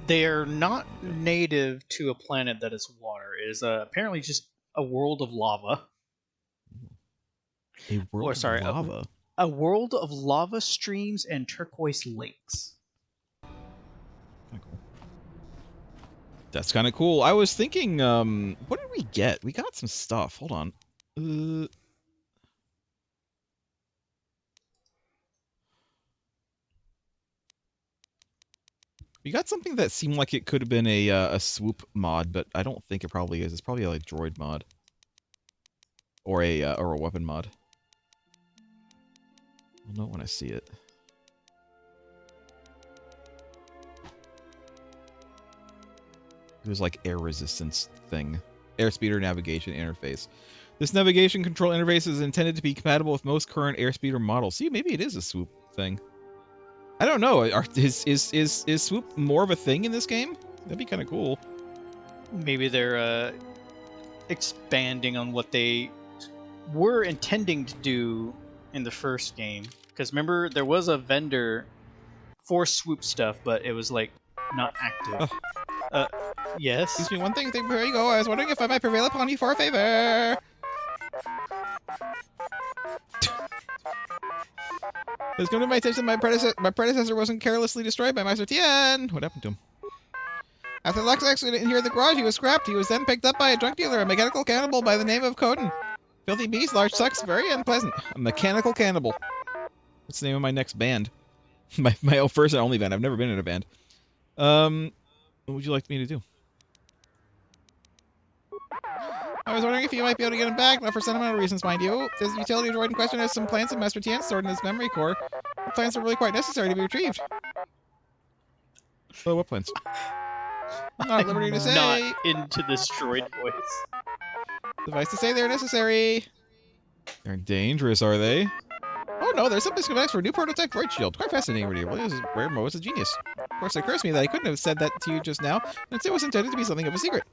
They're not native to a planet that is water. It is apparently just a world of lava. A world of lava? A world of lava streams and turquoise lakes. That's kind of cool. I was thinking, what did we get? We got some stuff. Hold on. We got something that seemed like it could have been a swoop mod, but I don't think it probably is. It's probably a droid mod. Or a weapon mod. I'll know when I see it. It was like air resistance thing. Airspeeder navigation interface. This navigation control interface is intended to be compatible with most current airspeeder models. See, maybe it is a swoop thing. I don't know. Is swoop more of a thing in this game? That'd be kind of cool. Maybe they're expanding on what they were intending to do in the first game. Because remember, there was a vendor for swoop stuff, but it was like not active. Yes? Excuse me, one thing before you go. I was wondering if I might prevail upon you for a favor. It's come to my attention my predecessor wasn't carelessly destroyed by Master Tien. What happened to him? After Lux accident here at the garage, he was scrapped. He was then picked up by a drunk dealer, a mechanical cannibal by the name of Coden. Filthy beast, large sucks, very unpleasant. A mechanical cannibal. That's the name of my next band. my first and only band. I've never been in a band. What would you like me to do? I was wondering if you might be able to get him back, not for sentimental reasons, mind you. This utility droid in question has some plans of Master Tien stored in his memory core. The plans are really quite necessary to be retrieved. Oh, what plans? I'm not at liberty to say. Not into this droid voice. Suffice to say they're necessary. They're dangerous, are they? Oh no, there's some schematics for a new prototype droid shield. Quite fascinating, really. This is where Mo is a genius. Of course, it occurs to me that I couldn't have said that to you just now, since it was intended to be something of a secret.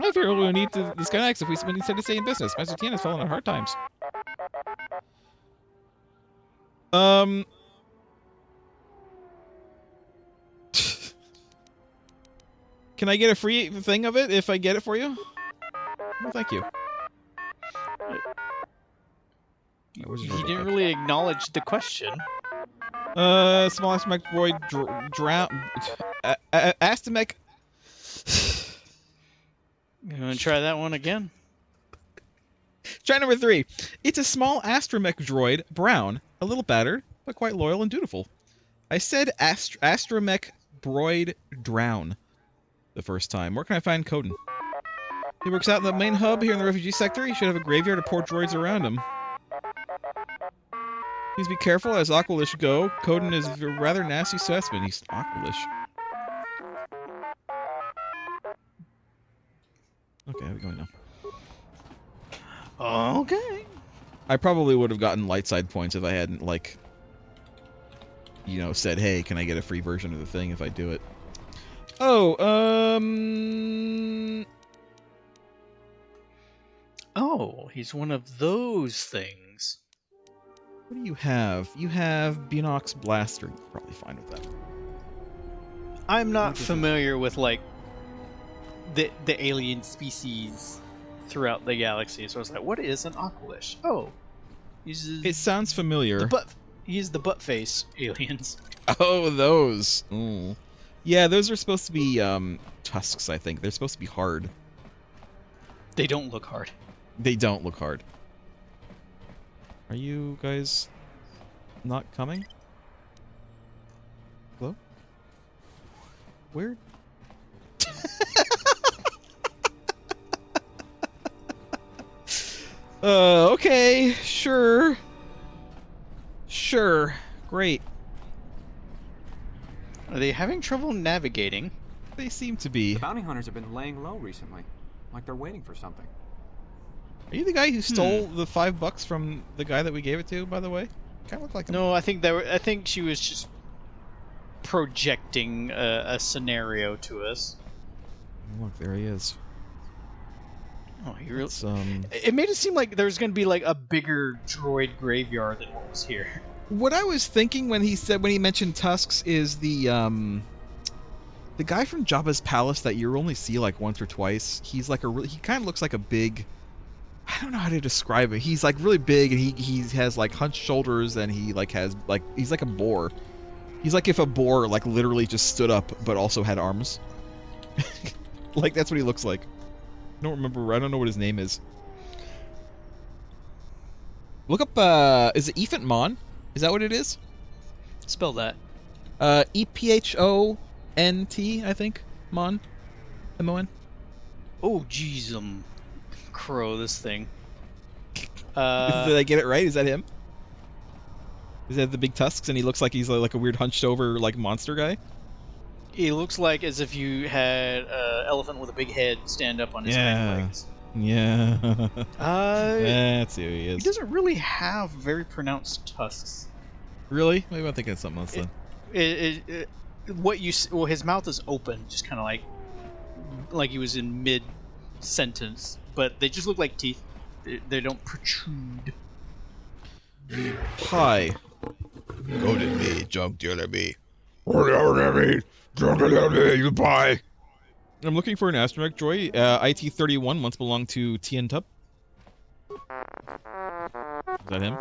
I fear we'll need the schematics if we intend to stay in business. Master Tien has fallen on hard times. Can I get a free thing of it if I get it for you? Well, thank you. He didn't really acknowledge the question. Small astromech droid drown. Astromech. You want to try that one again? Try number 3. It's a small astromech droid, brown, a little battered, but quite loyal and dutiful. I said astromech droid drown the first time. Where can I find Coden? He works out in the main hub here in the refugee sector. He should have a graveyard of poor droids around him. Please be careful as Aqualish go. Coden is a rather nasty specimen. He's Aqualish. Okay, how are we going now? Okay. I probably would have gotten light side points if I hadn't, like, you know, said, hey, can I get a free version of the thing if I do it? Oh, Oh, he's one of those things. What do you have? You have Beanox Blaster. You're probably fine with that. I'm not familiar with, like, the alien species throughout the galaxy, so I was like, what is an Aqualish? Oh. It sounds familiar. He's the butt face aliens. Oh, those. Ooh. Yeah, those are supposed to be tusks, I think. They're supposed to be hard. They don't look hard. They don't look hard. Are you guys not coming? Hello? Where? Okay, sure. Sure, great. Are they having trouble navigating? They seem to be. The bounty hunters have been laying low recently, like they're waiting for something. Are you the guy who stole the $5 from the guy that we gave it to, by the way? Kind of look like him. No, I think she was just projecting a scenario to us. Look, there he is. Oh, he really. It made it seem like there was going to be like a bigger droid graveyard than what was here. What I was thinking when he mentioned tusks is the guy from Jabba's palace that you only see like once or twice. He's like he kind of looks like a big. I don't know how to describe it. He's like really big and he has like hunched shoulders and he like has like he's like a boar. He's like if a boar like literally just stood up but also had arms. Like that's what he looks like. I don't know what his name is. Look up is it Ephant Mon? Is that what it is? Spell that. EPHONT, I think. Mon. M-O-N. Oh, jeez, crow this thing. Did I get it right? Is that him? Is that the big tusks and he looks like he's like a weird hunched over like monster guy? He looks like as if you had an elephant with a big head stand up on his hind legs. Yeah. That's who he is. He doesn't really have very pronounced tusks. Really? Maybe I'm thinking of something else then. Well, his mouth is open, just kind of like he was in mid sentence, but they just look like teeth. They don't protrude. Hi. Go to me, junk dealer me. You buy. I'm looking for an astromech droid. IT-31 once belonged to Tien Tup. Is that him?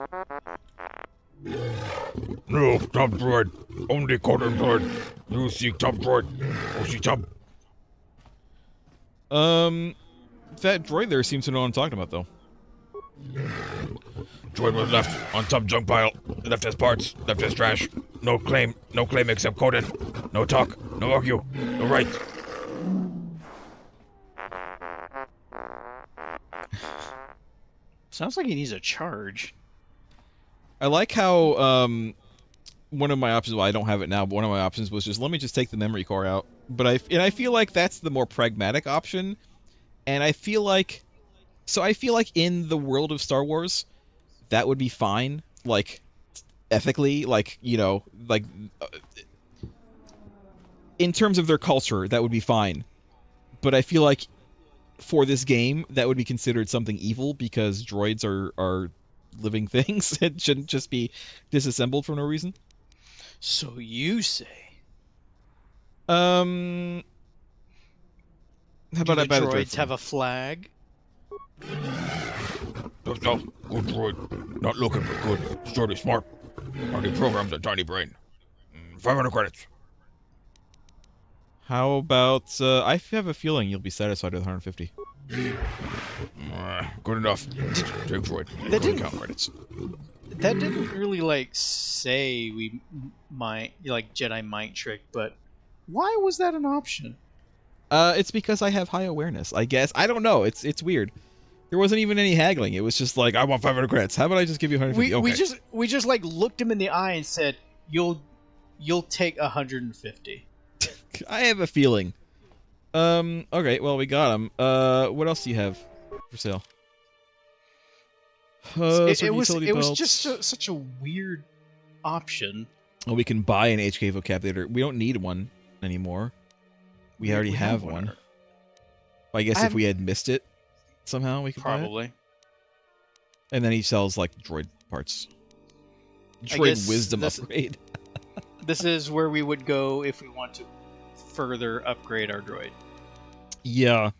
No, top droid. Only Conan droid. You seek top droid. Oh, see top. That droid there seems to know what I'm talking about, though. Droid was left on top junk pile. Left as parts. Left as trash. No claim except Conan. No talk. No argue. No right. Sounds like he needs a charge. I like how one of my options. Well, I don't have it now, but one of my options was just let me just take the memory core out. But I feel like that's the more pragmatic option, and I feel like in the world of Star Wars, that would be fine. Like ethically, like in terms of their culture, that would be fine. But I feel like for this game, that would be considered something evil because droids are living things. It shouldn't just be disassembled for no reason. So you say? How about Do the droids have a flag? No, good droid. Not looking for good. Droid is smart. Already programmed a tiny brain. 500 credits. How about I have a feeling you'll be satisfied with 150. Good enough. Take droid. That didn't count credits. That didn't really say we might Jedi mind trick, but why was that an option? It's because I have high awareness, I guess. I don't know. It's weird. There wasn't even any haggling. It was just like, I want 500 credits. How about I just give you 150? Okay. We just looked him in the eye and said, you'll take 150. I have a feeling. Okay, well, we got him. What else do you have for sale? It was just such a weird option. Well, we can buy an HK vocabulator. We don't need one anymore. We already have one. Well, I guess if we had missed it, somehow we could probably. Buy it. And then he sells like droid parts. Droid wisdom upgrade. This is where we would go if we want to further upgrade our droid. Yeah.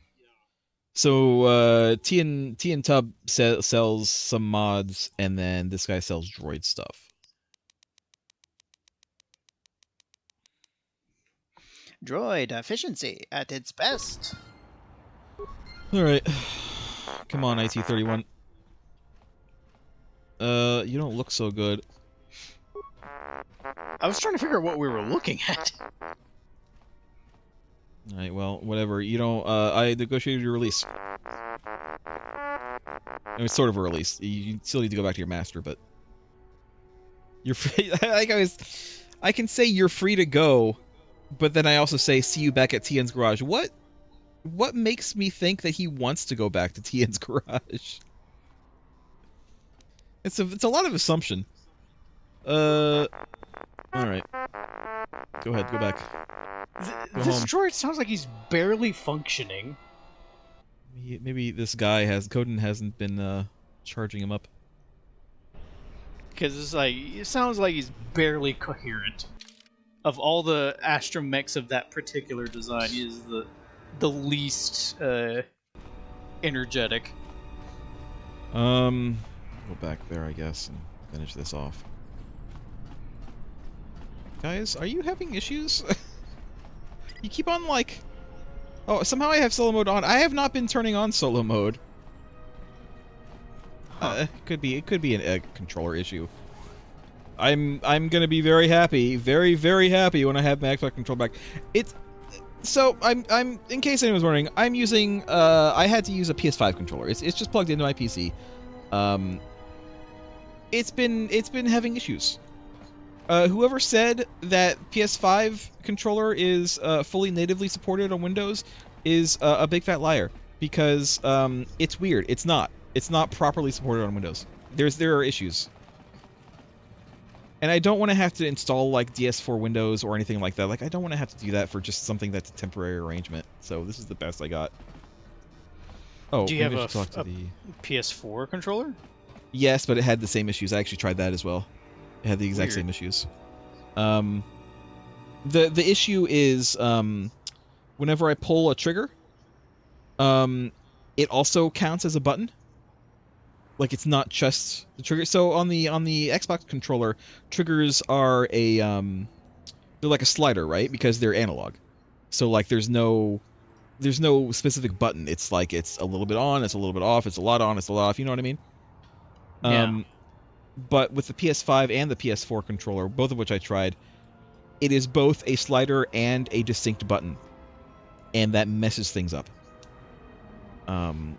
So T and Tub sells some mods, and then this guy sells droid stuff. Droid efficiency at its best. All right, come on, IT-31. You don't look so good. I was trying to figure out what we were looking at. All right, well, whatever. You don't. I negotiated your release. It was sort of a release. You still need to go back to your master, but you're free. I can say you're free to go, but then I also say see you back at Tien's garage. What makes me think that he wants to go back to Tien's garage? It's a lot of assumption. All right. Go ahead, go back. This droid sounds like he's barely functioning. Maybe this guy Coden hasn't been charging him up. Because it sounds like he's barely coherent. Of all the astromechs of that particular design, he is the least energetic. Go back there, I guess, and finish this off. Guys, are you having issues? You keep on oh, somehow I have solo mode on. I have not been turning on solo mode. It could be a controller issue. I'm gonna be very happy, very very happy when I have my Xbox control back. So I'm in case anyone's wondering, I'm using I had to use a PS5 controller. It's just plugged into my PC. It's been having issues. Whoever said that PS5 controller is fully natively supported on Windows is a big fat liar, because it's weird. It's not properly supported on Windows. There are issues. And I don't want to have to install DS4 Windows or anything like that. I don't want to have to do that for just something that's a temporary arrangement. So this is the best I got. Oh, do you have a PS4 controller? Yes, but it had the same issues. I actually tried that as well. It had the exact same issues. The issue is whenever I pull a trigger, it also counts as a button. Like it's not just the trigger. So on the Xbox controller, triggers are they're like a slider, right? Because they're analog. So like there's no specific button. It's like it's a little bit on, it's a little bit off, it's a lot on, it's a lot off. You know what I mean? Yeah. But with the PS5 and the PS4 controller, both of which I tried, it is both a slider and a distinct button, and that messes things up.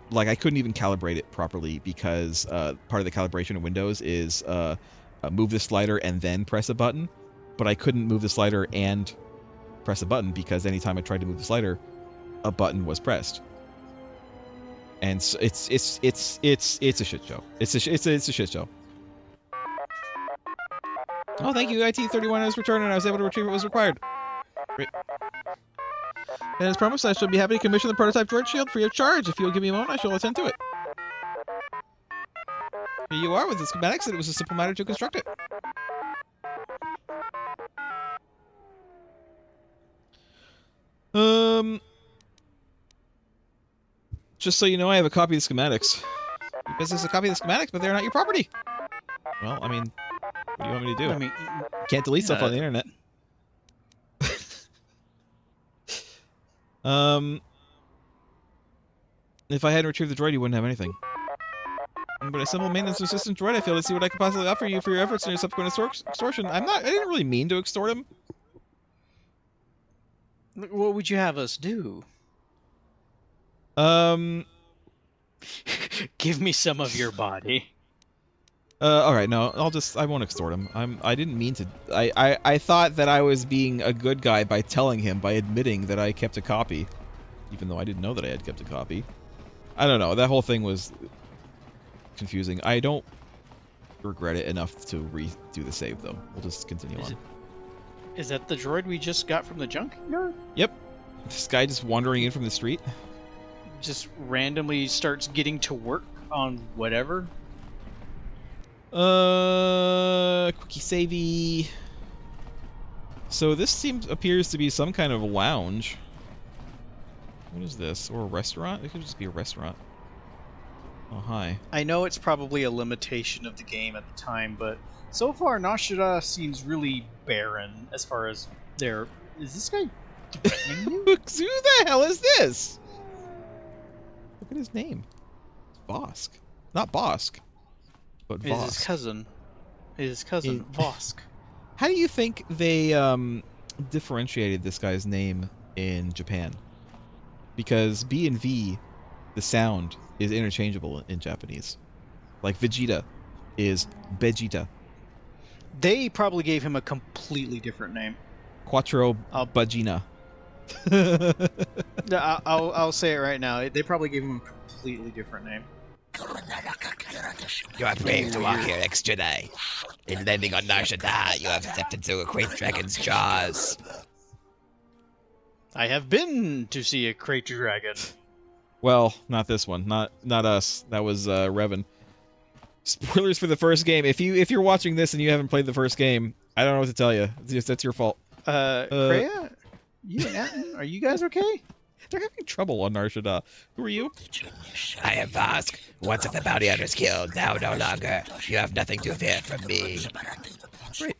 Like I couldn't even calibrate it properly because part of the calibration in Windows is move the slider and then press a button, but I couldn't move the slider and press a button because anytime I tried to move the slider, a button was pressed. And so it's a shit show. It's a shit show. Oh, thank you. IT31 has returned, and I was able to retrieve what was required. Great. And as promised, I shall be happy to commission the prototype droid shield free of charge. If you'll give me a moment, I shall attend to it. Here you are with the schematics, and it was a simple matter to construct it. Just so you know, I have a copy of the schematics. Because it's a copy of the schematics, but they're not your property. Well, I mean, what do you want me to do? I mean, can't delete stuff on the internet. If I hadn't retrieved the droid, you wouldn't have anything. But a simple maintenance assistant droid, I feel to see what I could possibly offer you for your efforts in your subsequent extortion. I didn't really mean to extort him. What would you have us do? Give me some of your body. All right, no, I won't extort him. I didn't mean to. I thought that I was being a good guy by telling him, by admitting that I kept a copy, even though I didn't know that I had kept a copy. I don't know. That whole thing was confusing. I don't regret it enough to redo the save, though. We'll just continue on. Is that the droid we just got from the junkyard? Yep. This guy just wandering in from the street. Just randomly starts getting to work on whatever. Quickie savey. So this appears to be some kind of lounge. What is this? Or a restaurant? It could just be a restaurant. Oh, hi. I know it's probably a limitation of the game at the time, but so far Nar Shaddaa seems really barren as far as their... Is this guy threatening you? Who the hell is this? Look at his name. Vosk. Not Bosk, but Vosk. It's his cousin. His cousin, Vosk. How do you think they differentiated this guy's name in Japan? Because B and V, the sound, is interchangeable in Japanese. Like Vegeta is Begita. They probably gave him a completely different name. Quattro Bagina. I'll say it right now. They probably gave him a completely different name. You are brave to walk here, ex-Jedi. In landing on Nar Shaddaa, you have stepped into a great dragon's jaws. I have been to see a crate dragon. Well, not this one. Not us. That was Revan. Spoilers for the first game. If you're watching this and you haven't played the first game, I don't know what to tell you. That's your fault. Freya? You and Atten? Are you guys okay? They're having trouble on Nar Shaddaa. Who are you? I am Vosk, once of the bounty hunters killed, now no longer. You have nothing to fear from me. Great.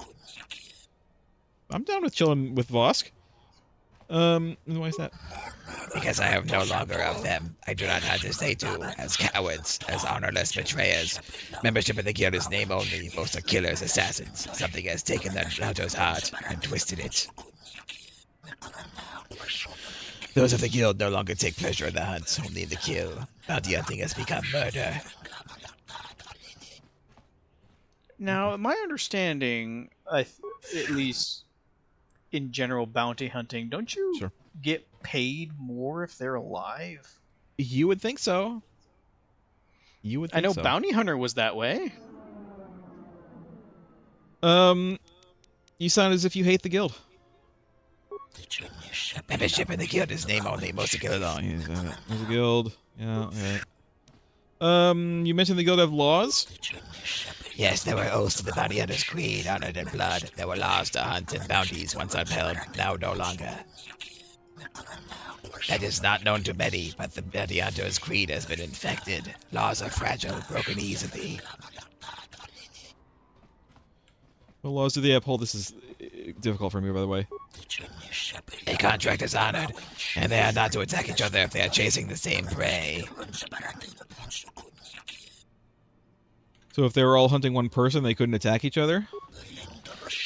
I'm down with chilling with Vosk. Why is that? Because I am no longer of them. I do not hesitate to, as cowards, as honorless betrayers. Membership in the guild is name only. Most are killers, assassins. Something has taken that Naruto's heart and twisted it. Those of the guild no longer take pleasure in the hunt, only in the kill. Bounty hunting has become murder. Now, my understanding, at least in general bounty hunting, don't you get paid more if they're alive? You would think so. You would think I know so. Bounty Hunter was that way. You sound as if you hate the guild. Membership in the guild is name only. Most are killed along. There's a guild. Yeah, okay. You mentioned the guild have laws? Yes, there were oaths to the bounty hunter's creed, honored in blood. There were laws to hunt and bounties once upheld, now no longer. That is not known to many, but the bounty hunter's creed has been infected. Laws are fragile, broken easily. What laws do they uphold? This is difficult for me, by the way. A contract is honored, and they are not to attack each other if they are chasing the same prey. So if they were all hunting one person, they couldn't attack each other?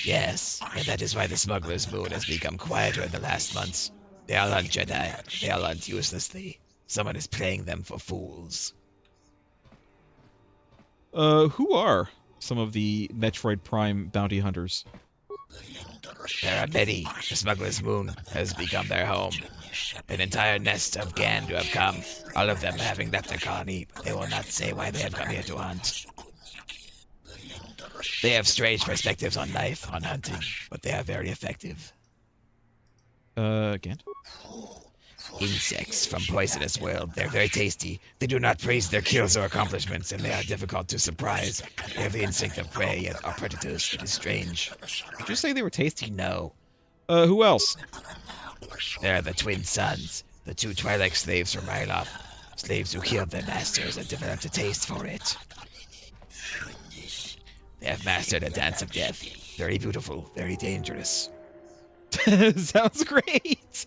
Yes, and that is why the smuggler's moon has become quieter in the last months. They all hunt Jedi. They all hunt uselessly. Someone is playing them for fools. Who are some of the Metroid Prime bounty hunters? There are many. The smuggler's moon has become their home. An entire nest of Gandu have come, all of them having left their colony, but they will not say why they have come here to hunt. They have strange perspectives on life, on hunting, but they are very effective. Again? Insects from poisonous world. They're very tasty. They do not praise their kills or accomplishments, and they are difficult to surprise. They have the instinct of prey and are predators. It is strange. Did you say they were tasty? No. Who else? There are the twin sons, the two Twi'lek slaves from Ryloth. Slaves who killed their masters and developed a taste for it. They have mastered a dance of death. Very beautiful, very dangerous. Sounds great.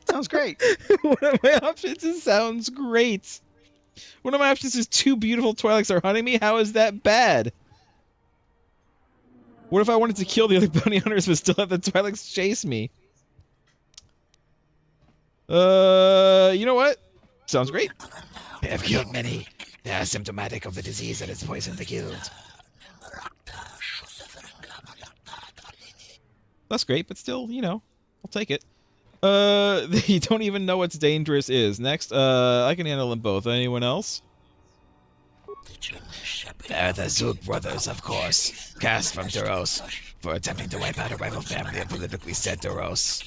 Sounds great. One of my options is sounds great. One of my options is two beautiful Twi'leks are hunting me. How is that bad? What if I wanted to kill the other bounty hunters but still have the Twi'leks chase me? You know what? Sounds great. They have killed many. They are symptomatic of the disease that has poisoned the guild. That's great, but still, you know, I'll take it. They don't even know what's dangerous is. Next, I can handle them both. Anyone else? There are the Zook brothers, of course, cast from Duros, for attempting to wipe out a rival family of politically said Duros.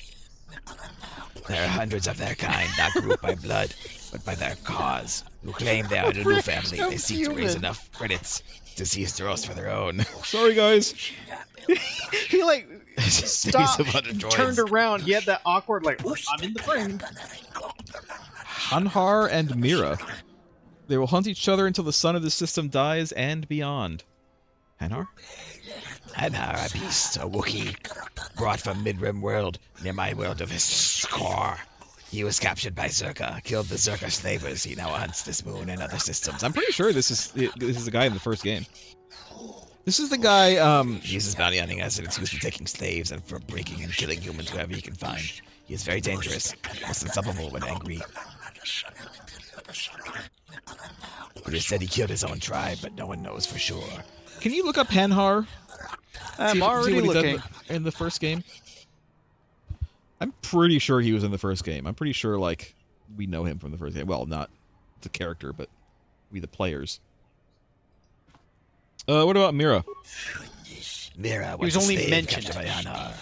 There are hundreds of their kind, not grouped by blood, but by their cause, who claim they are the new family. They seek to raise enough credits to seize Duros for their own. Sorry, guys. He like stopped, turned around. He had that awkward like, I'm in the frame. Hanhar and Mira. They will hunt each other until the sun of the system dies and beyond. Hanhar? Hanhar, a beast, a Wookiee, brought from Mergrim world, near my world of his score. He was captured by Zerka, killed the Zerka slavers. He now hunts this moon and other systems. I'm pretty sure this is the guy in the first game. This is the guy, he uses bounty hunting as an excuse for taking slaves and for breaking and killing humans wherever he can find. He is very dangerous, almost unstoppable when angry. It is said he killed his own tribe, but no one knows for sure. Can you look up Hanhar? I'm already looking. In the first game? I'm pretty sure he was in the first game. I'm pretty sure, like, we know him from the first game. Well, not the character, but we the players. What about Mira? Mira was only mentioned by Hanhar.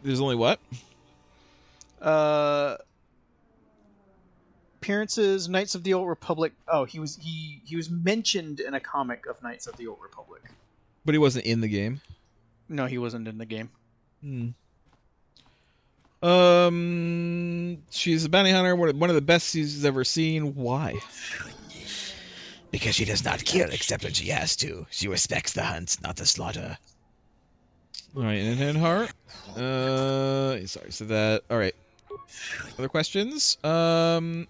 There's only what? Appearances, Knights of the Old Republic. Oh, he was mentioned in a comic of Knights of the Old Republic. But he wasn't in the game? No, he wasn't in the game. She's a bounty hunter, one of the best he's ever seen. Why? Because she does not kill except when she has to. She respects the hunt, not the slaughter. Alright, and Hanhar? Sorry, so that... Alright. Other questions? So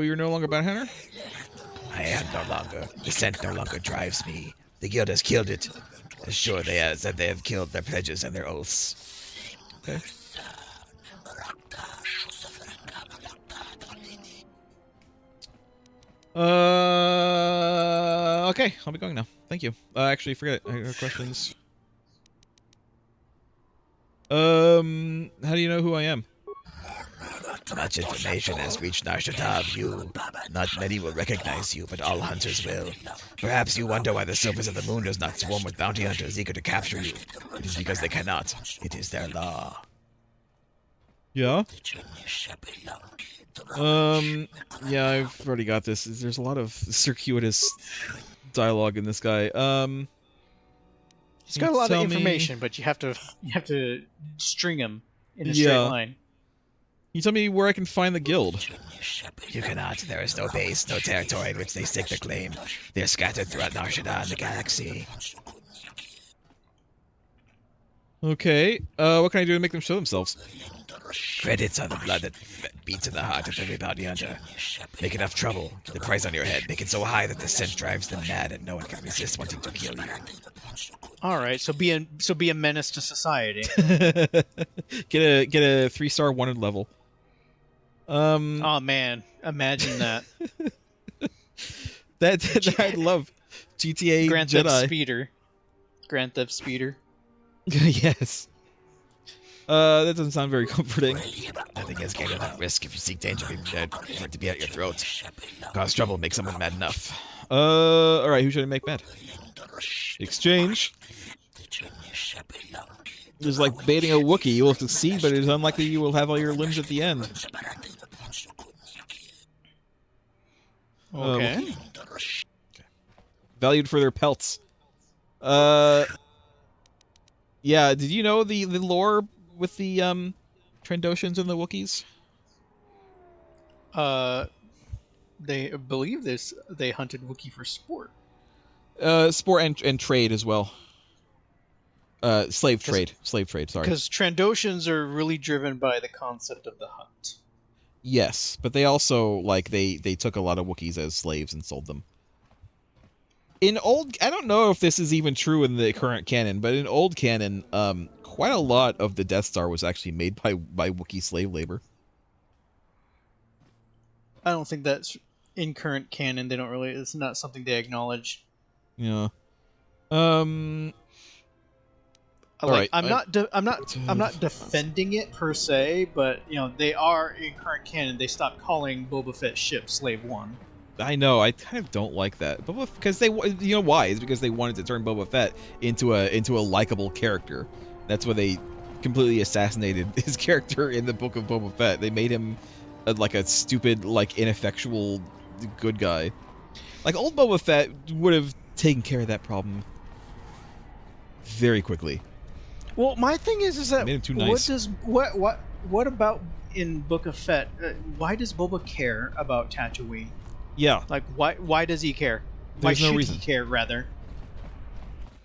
you're no longer bounty hunter? I am no longer. The scent no longer drives me. The guild has killed it. As sure they as that they have killed their pledges and their oaths. Okay. Okay, I'll be going now. Thank you. Actually, forget it. I have questions. How do you know who I am? Much information has reached Nar Shaddaa of you. Not many will recognize you, but all hunters will. Perhaps you wonder why the surface of the moon does not swarm with bounty hunters eager to capture you. It is because they cannot. It is their law. Yeah? Yeah, I've already got this. There's a lot of circuitous dialogue in this guy. He's It's got a lot of information, but you have to string them in a straight line. You tell me where I can find the guild. You cannot. There is no base, no territory in which they stake their claim. They are scattered throughout Nar Shaddaa and the galaxy. Okay, what can I do to make them show themselves? Credits are the blood that beats in the heart of every bounty hunter. Make enough trouble, get the price on your head, make it so high that the scent drives them mad and no one can resist wanting to kill you. All right, so be a menace to society. Get a 3-star wanted level. Oh man, imagine that. that I'd love. GTA Grand Jedi. Theft Speeder. Grand Theft Speeder. Yes. That doesn't sound very comforting. Nothing is gained without risk. If you seek danger, be prepared for it to be at your throat. Cause trouble, make someone mad enough. Alright, who should I make mad? Exchange. It's like baiting a Wookiee. You will succeed, but it is unlikely you will have all your limbs at the end. Okay. Valued for their pelts. Yeah, did you know the lore with the Trandoshans and the Wookiees? They believe this. They hunted Wookiee for sport. Sport and trade as well. Slave trade, sorry. Because Trandoshans are really driven by the concept of the hunt. Yes, but they also, like, they took a lot of Wookiees as slaves and sold them. I don't know if this is even true in the current canon, but in old canon, quite a lot of the Death Star was actually made by Wookiee slave labor. I don't think that's in current canon. They don't really. It's not something they acknowledge. Yeah. Like, I'm not defending it per se, but they are in current canon. They stopped calling Boba Fett ship Slave One. I know. I kind of don't like that, because they, why? It's because they wanted to turn Boba Fett into a likable character. That's why they completely assassinated his character in the Book of Boba Fett. They made him like a stupid, like, ineffectual good guy. Like, old Boba Fett would have taken care of that problem very quickly. Well, my thing is that made him too nice. What about in Book of Fett? Why does Boba care about Tatooine? Yeah. Like, why does he care? There's why no should reason. he care, rather?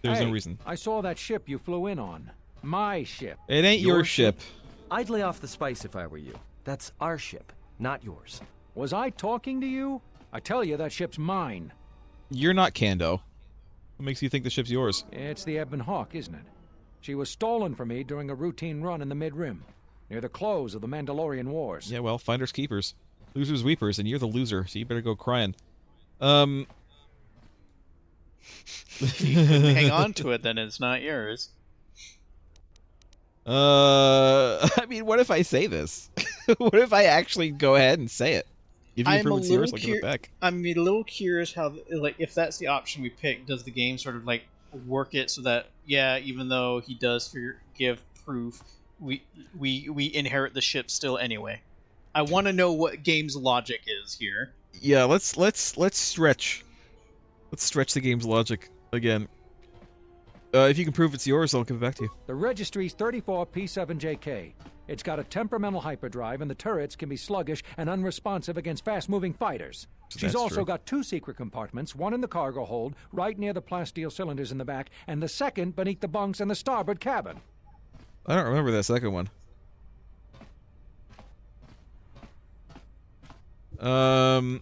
There's no reason. I saw that ship you flew in on. My ship. It ain't your ship. I'd lay off the spice if I were you. That's our ship, not yours. Was I talking to you? I tell you, that ship's mine. You're not Kando. What makes you think the ship's yours? It's the Ebon Hawk, isn't it? She was stolen from me during a routine run in the Mid-Rim, near the close of the Mandalorian Wars. Yeah, well, finders keepers. Losers weepers, and you're the loser, so you better go crying. You can hang on to it, then it's not yours. I mean, what if I say this? What if I actually go ahead and say it? If you prove it's yours, I'll give it back. I'm a little curious how, like, if that's the option we pick, does the game sort of, like, work it so that, yeah, even though he does give proof, we inherit the ship still anyway? I want to know what game's logic is here. Yeah, let's stretch. Let's stretch the game's logic again. If you can prove it's yours, I'll give it back to you. The registry's 34P7JK. It's got a temperamental hyperdrive, and the turrets can be sluggish and unresponsive against fast-moving fighters. She's also got 2 secret compartments, one in the cargo hold, right near the plasteel cylinders in the back, and the second beneath the bunks in the starboard cabin. I don't remember that second one. Why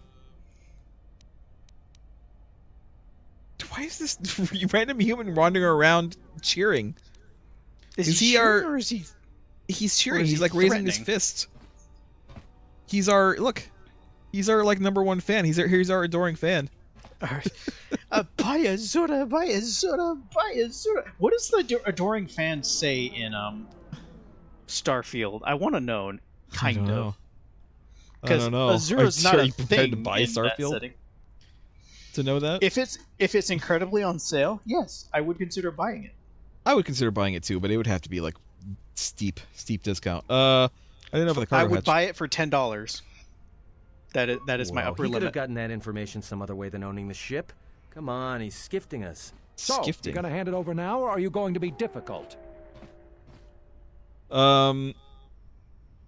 is this random human wandering around cheering? Is he cheering, or is he? He's cheering. He's like raising his fist. He's our He's our like #1 fan. He's our adoring fan. Baya Zora, Baya Zora, Baya Zora. What does the adoring fan say in Starfield? I want to know. Kind of. Because Azura's not a thing to buy in Starfield that setting. To know that? If it's incredibly on sale, yes, I would consider buying it. I would consider buying it too, but it would have to be like steep discount. I didn't know for the cargo I would hatch. buy it for $10. That is my upper He could limit. have gotten that information some other way than owning the ship. Come on, he's skifting us. So, Skifting. you gonna hand it over now, or are you going to be difficult? Alright,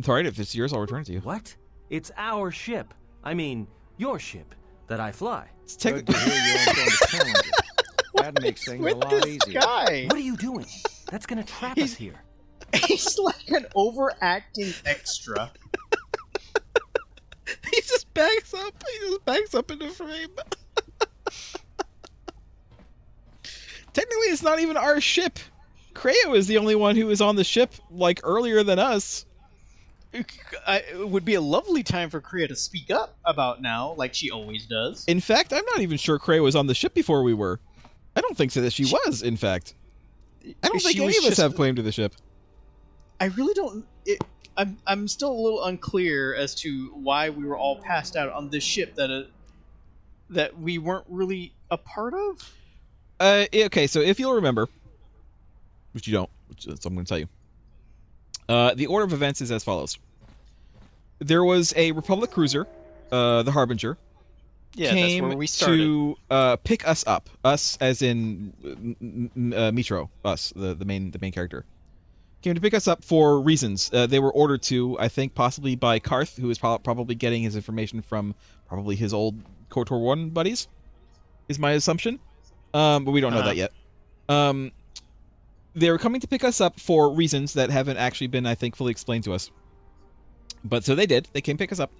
if it's yours, I'll return it to you. What? It's our ship. I mean, your ship that I fly. It's Good to hear you aren't going to challenge it. That makes things a lot easier. Guy. What are you doing? That's gonna trap us here. He's like an overacting extra. He just backs up. He just backs up into frame. Technically, it's not even our ship. Kreia is the only one who was on the ship, like, earlier than us. It would be a lovely time for Kreia to speak up about now, like she always does. In fact, I'm not even sure Kreia was on the ship before we were. I don't think so that she was, in fact. I don't think any of us have claim to the ship. I really don't... I'm still a little unclear as to why we were all passed out on this ship that we weren't really a part of. Okay, so if you'll remember, which you don't, so I'm going to tell you. The order of events is as follows. There was a Republic cruiser, the Harbinger. Yeah, that's where we started. To pick us up. Us as in Mitro, us, the main character. Came to pick us up for reasons. They were ordered to, I think, possibly by Karth, who is probably getting his information from probably his old KOTOR 1 buddies, is my assumption. But we don't know that yet. They were coming to pick us up for reasons that haven't actually been, I think, fully explained to us. But so they did. They came pick us up.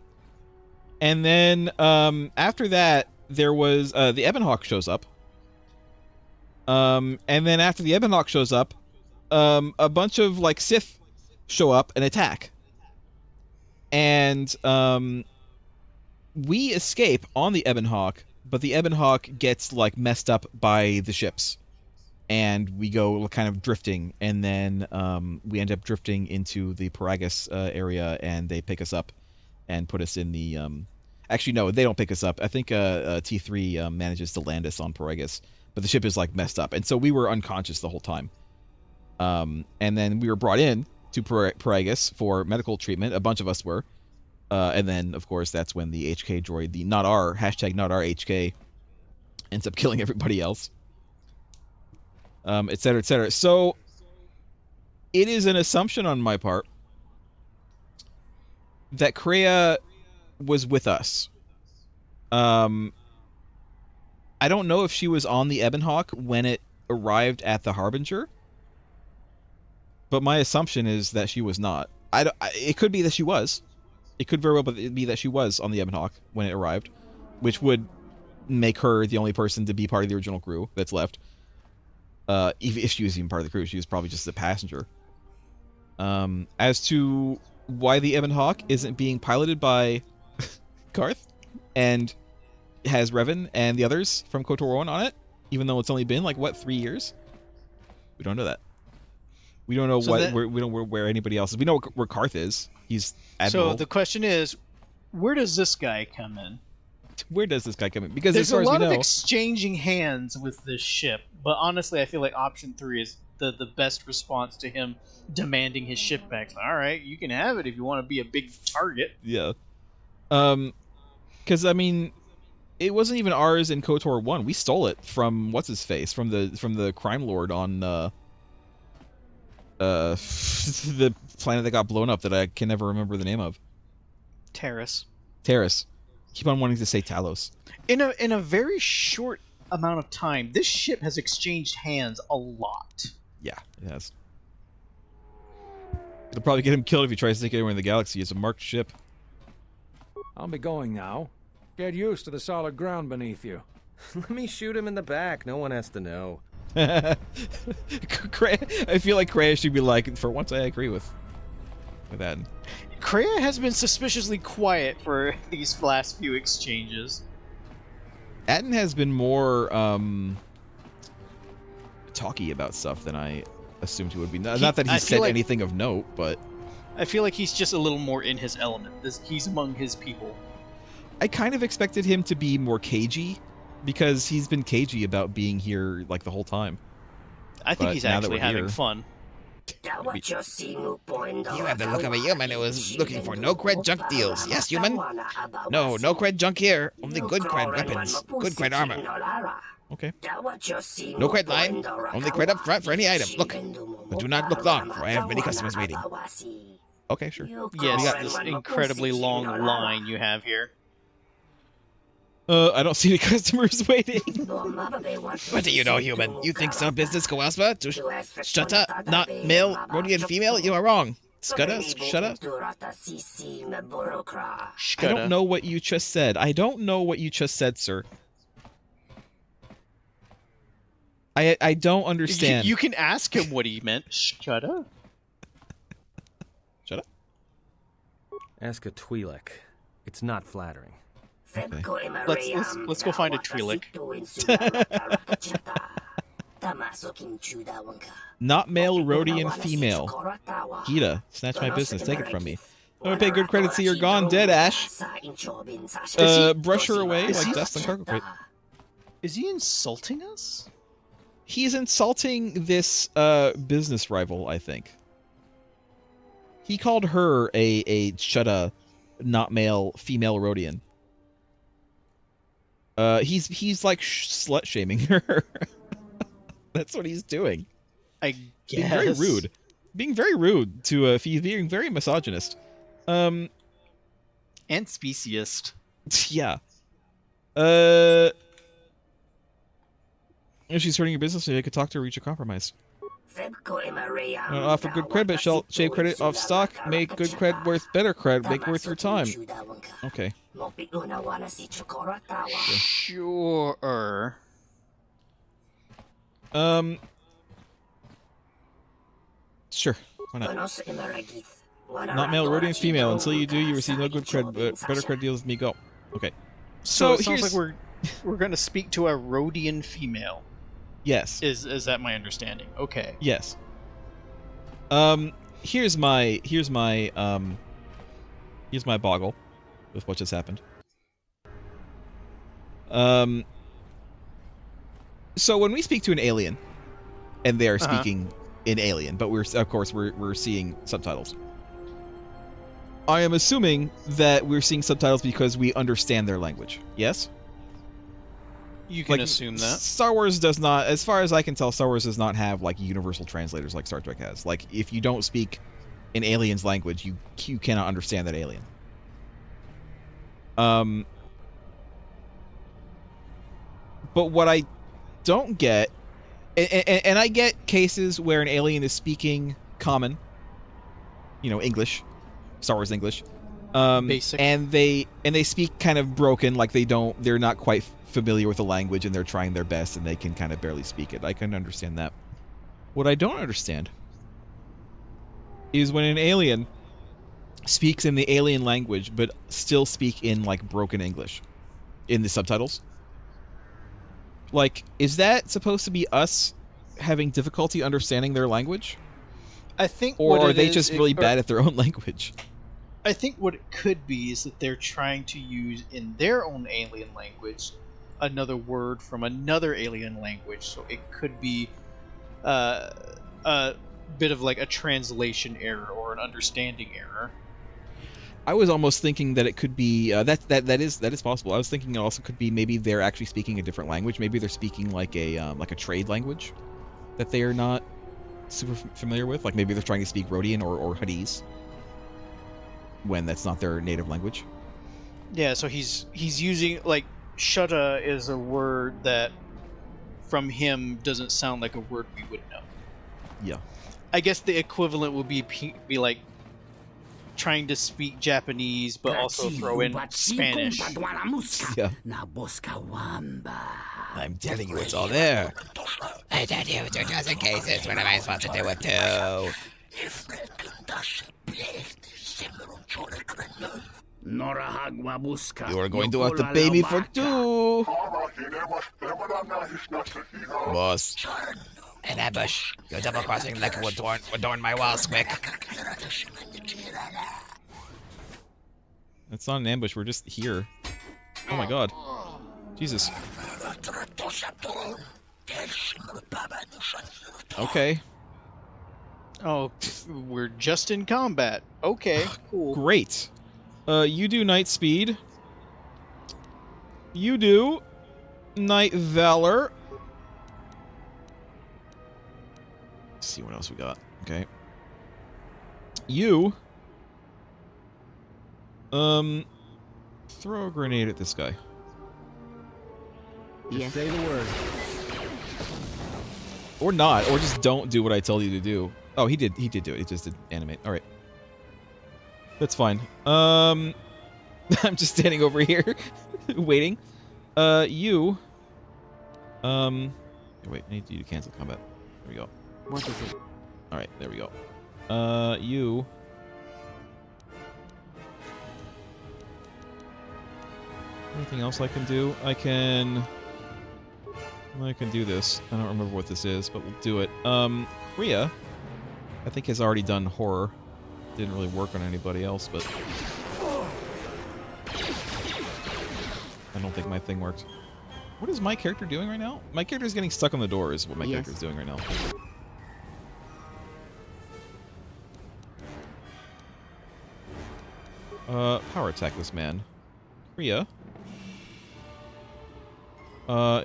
And then after that, there was the Ebonhawk shows up. And then after the Ebonhawk shows up, a bunch of like Sith show up and attack. And we escape on the Ebonhawk, but the Ebonhawk gets like messed up by the ships. And we go kind of drifting, and then we end up drifting into the Paragus area, and they pick us up and put us in the... Actually, no, they don't pick us up. I think T3 manages to land us on Paragus, but the ship is like messed up. And so we were unconscious the whole time. And then we were brought in to Paragus for medical treatment. A bunch of us were. And then, of course, that's when the HK droid, the not our HK, ends up killing everybody else. Et cetera, et cetera. So it is an assumption on my part that Kreia was with us. I don't know if she was on the Ebonhawk when it arrived at the Harbinger, but my assumption is that she was not. It could be that she was. It could very well be that she was on the Ebonhawk when it arrived, which would make her the only person to be part of the original crew that's left. If she was even part of the crew, she was probably just a passenger. As to why the Ebonhawk isn't being piloted by Karth and has Revan and the others from KOTOR 1 on it, even though it's only been like 3 years? We don't know that. We don't know we don't know where anybody else is. We know where Karth is. He's Admiral. So the question is, where does this guy come in? Where does this guy come in? Because there's as far a lot as we know, of exchanging hands with this ship, but honestly, I feel like option 3 is the best response to him demanding his ship back. All right, you can have it if you want to be a big target. Yeah. Because I mean, it wasn't even ours in KOTOR 1. We stole it from what's his face, from the crime lord on the planet that got blown up that I can never remember the name of. Terrace. Keep on wanting to say Talos. In a very short amount of time, this ship has exchanged hands a lot. Yeah, it has. It'll probably get him killed if he tries to take it anywhere in the galaxy. It's a marked ship. I'll be going now. Get used to the solid ground beneath you. Let me shoot him in the back. No one has to know. I feel like Kreia should be like, for once I agree with that. Kreia has been suspiciously quiet for these last few exchanges. Atten has been more talky about stuff than I assumed he would be. Not that he said anything of note, but I feel like he's just a little more in his element. He's among his people. I kind of expected him to be more cagey, because he's been cagey about being here like the whole time. I think he's actually having fun. You have the look of a human who is looking for no cred junk deals. Yes, human? No cred junk here. Only good cred weapons. Good cred armor. Okay. No cred line. Only cred up front for any item. Look. But do not look long, for I have many customers waiting. Okay, sure. Yes, this incredibly long line you have here. I don't see any customers waiting. What do you know, human? You think some business go elsewhere to Shaddaa, not male, Rhodian female? You are wrong. Shaddaa? I don't know what you just said. I don't know what you just said, sir. I don't understand. You can ask him what he meant. Shaddaa? Shaddaa? Ask a Twi'lek. It's not flattering. Okay. Let's go find a Twi'lek. Not male, Rhodian female. Gita, snatch my business. Take it from me. I'm gonna pay good credit to you're gone dead, Ash. Brush her away like dust on cargo crate. Is he insulting us? He's insulting this business rival, I think. He called her a Shaddaa, not male, female Rhodian. He's like slut shaming her. That's what he's doing. I guess. Being very rude. Being very rude to he's being very misogynist. And speciest. Yeah. If she's hurting your business, maybe I could talk to her, reach a compromise. Offer good cred, but shall shave credit off stock. Make good cred worth better cred. Make worth your time. Okay. Sure. Sure. Why not? Not male, Rhodian female. Until you do, you receive no good cred, but better cred deals with me. Go. Okay. So it sounds like we're going to speak to a Rhodian female. Yes. Is that my understanding? Okay. Yes. Here's my boggle with what just happened. So when we speak to an alien, and they are speaking in alien, but we're seeing subtitles. I am assuming that we're seeing subtitles because we understand their language. Yes? You can assume that. Star Wars does not, as far as I can tell, Star Wars does not have like universal translators like Star Trek has. Like, if you don't speak an alien's language, you cannot understand that alien. But what I don't get, and I get cases where an alien is speaking common, English, Star Wars English, basic, and they speak kind of broken, like they're not quite familiar with the language and they're trying their best and they can kind of barely speak it. I can understand that. What I don't understand is when an alien speaks in the alien language but still speak in like broken English in the subtitles. Like, is that supposed to be us having difficulty understanding their language? I think, or are they just really bad at their own language? I think what it could be is that they're trying to use in their own alien language another word from another alien language, so it could be a bit of like a translation error or an understanding error. I was almost thinking that it could be that is possible. I was thinking it also could be maybe they're actually speaking a different language. Maybe they're speaking like a trade language that they are not super familiar with. Like maybe they're trying to speak Rhodian or Hadese when that's not their native language. Yeah, so he's using like Shaddaa is a word that from him doesn't sound like a word we would know. Yeah. I guess the equivalent would be like trying to speak Japanese but also throw in Spanish. Yeah. I'm telling you, it's all there. I tell you, there are dozen cases. What am I supposed to do with two? You are going to have to pay me for two. Boss. An ambush. Your double-crossing like would adorn my walls quick. That's not an ambush, we're just here. Oh my god. Jesus. Okay. Oh, we're just in combat. Okay, cool. Great. You do Night Speed. You do Night Valor. see what else we got. Okay. You throw a grenade at this guy. Just say the word. Or not, or just don't do what I tell you to do. Oh, he did do it. He just did animate. All right. That's fine. I'm just standing over here waiting. You wait, I need you to cancel combat. There we go. What is it? All right, there we go. You anything else I can do? I can do this. I don't remember what this is, but we'll do it. Rhea, I think, has already done horror. Didn't really work on anybody else, but I don't think my thing worked. What is my character doing right now? My character is getting stuck on the door is what my character is doing right now. Power attack this man. Kriya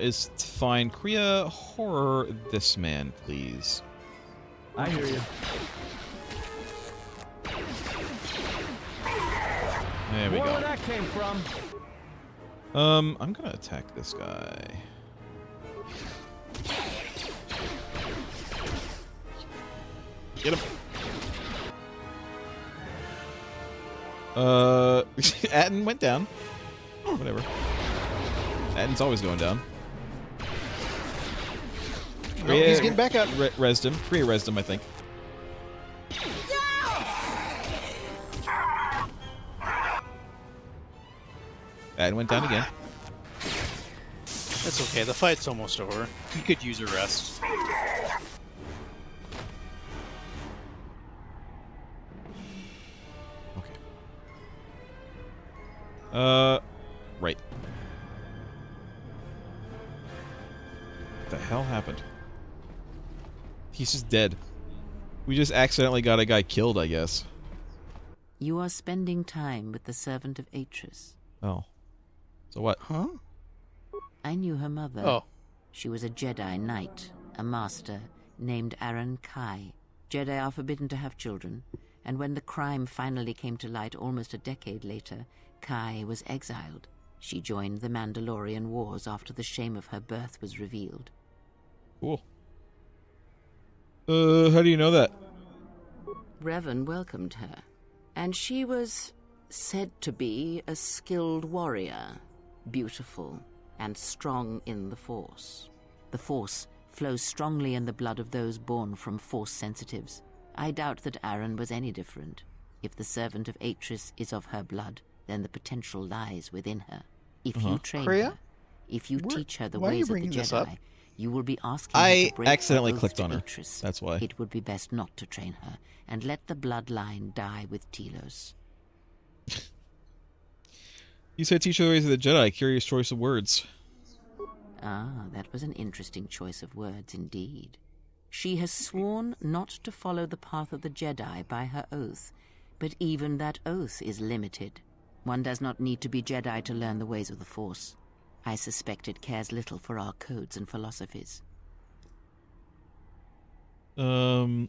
is fine. Kriya, horror this man, please. I hear you. There we go. Where that came from? I'm gonna attack this guy. Get him. Atten went down. Whatever. Atten's always going down. No, he's getting back up. Resed him. Kriya resed him, I think. Atten went down again. That's okay. The fight's almost over. He could use a rest. Right. What the hell happened? He's just dead. We just accidentally got a guy killed, I guess. You are spending time with the servant of Atris. Oh. So what? Huh? I knew her mother. Oh. She was a Jedi Knight, a master, named Aaron Kai. Jedi are forbidden to have children, and when the crime finally came to light almost a decade later, Kai was exiled. She joined the Mandalorian Wars after the shame of her birth was revealed. Cool. How do you know that? Revan welcomed her, and she was said to be a skilled warrior, beautiful and strong in the Force. The Force flows strongly in the blood of those born from Force sensitives. I doubt that Aaron was any different. If the servant of Atris is of her blood, then the potential lies within her. If you train her, if you teach her the ways of the Jedi, you will be asking her to break accidentally her oath clicked to on her. Atris. That's why. It would be best not to train her, and let the bloodline die with Telos. You said teach her the ways of the Jedi. Curious choice of words. Ah, that was an interesting choice of words indeed. She has sworn not to follow the path of the Jedi by her oath, but even that oath is limited. One does not need to be Jedi to learn the ways of the Force. I suspect it cares little for our codes and philosophies. How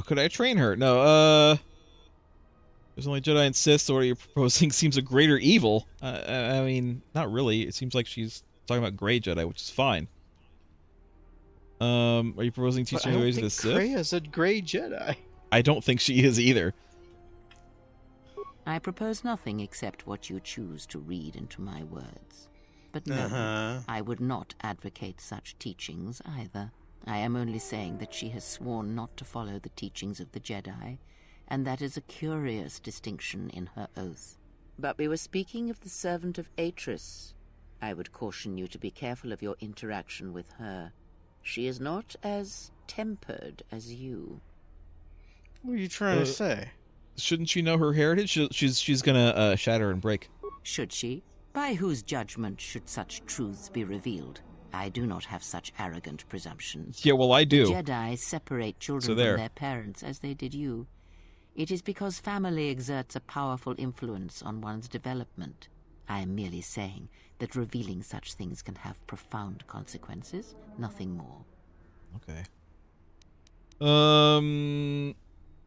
could I train her? No, there's only Jedi and Sith, so what you're proposing seems a greater evil. I mean, not really. It seems like she's talking about gray Jedi, which is fine. Are you proposing teaching her the ways of the Sith? Krea's a gray Jedi. I don't think she is either. I propose nothing except what you choose to read into my words. But no, I would not advocate such teachings either. I am only saying that she has sworn not to follow the teachings of the Jedi, and that is a curious distinction in her oath. But we were speaking of the servant of Atris. I would caution you to be careful of your interaction with her. She is not as tempered as you. What are you trying to say? Shouldn't she know her heritage? She's gonna shatter and break. Should she? By whose judgment should such truths be revealed? I do not have such arrogant presumptions. Yeah, well, I do. The Jedi separate children from their parents as they did you. It is because family exerts a powerful influence on one's development. I am merely saying that revealing such things can have profound consequences, nothing more. Okay. All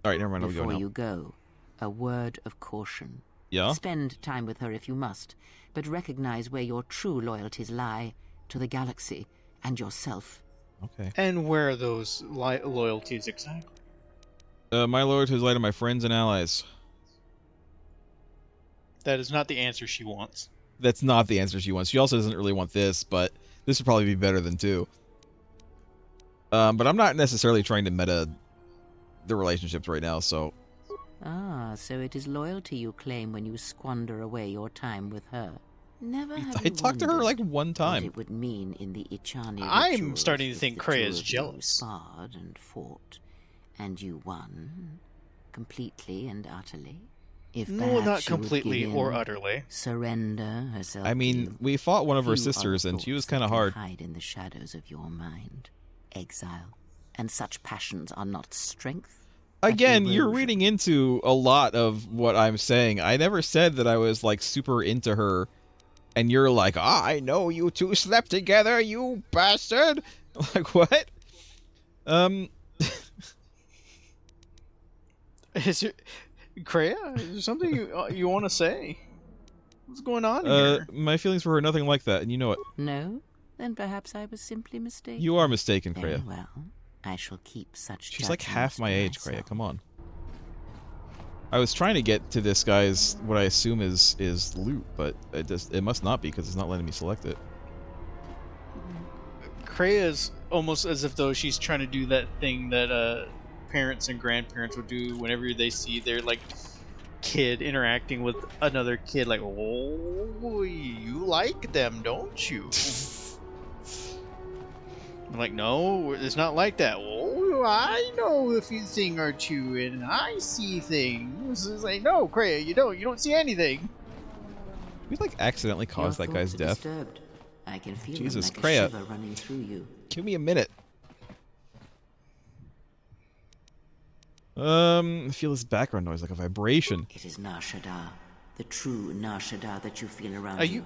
right, never mind. I'll go Before now. you go, a word of caution. Yeah? Spend time with her if you must, but recognize where your true loyalties lie, to the galaxy and yourself. Okay. And where are those loyalties exactly? My loyalties lie to my friends and allies. That is not the answer she wants. That's not the answer she wants. She also doesn't really want this, but this would probably be better than 2. But I'm not necessarily trying to meta the relationships right now, so... Ah, so it is loyalty you claim when you squander away your time with her. Never have I talked to her like one time. What it would mean in the Ichani I'm rituals starting to if think the Kreia two is of you jealous. Sparred and fought, and you won completely and utterly. If No, not perhaps she would completely give or in, utterly. Surrender herself. I to mean, you. we fought one of her Few are sisters, and she thoughts was that kind of can hard. hide in the shadows of your mind. Exile, and such passions are not strength. Again, you're reading into a lot of what I'm saying. I never said that I was, like, super into her, and you're like, I know you two slept together, you bastard! Like, what? Is it... Kreia, is there something you want to say? What's going on here? My feelings for her are nothing like that, and you know it. No? Then perhaps I was simply mistaken. You are mistaken, Very Kreia. well. I shall keep such She's like half judgments my to age, myself. Kreia, come on. I was trying to get to this guy's, what I assume is loot, but it must not be, because it's not letting me select it. Kreia's almost as if though she's trying to do that thing that parents and grandparents would do whenever they see their like kid interacting with another kid, like, oh, you like them, don't you? I'm like, no, it's not like that. Oh, I know a few things or two, and I see things. It's like, no, Kreia, you don't see anything. We like accidentally caused that guy's death. Disturbed. I can feel Jesus, them like a Kreia. shiver running through you. Give me a minute. I feel this background noise like a vibration. It is Nar Shaddaa, the true Nar Shaddaa that you feel around Are you?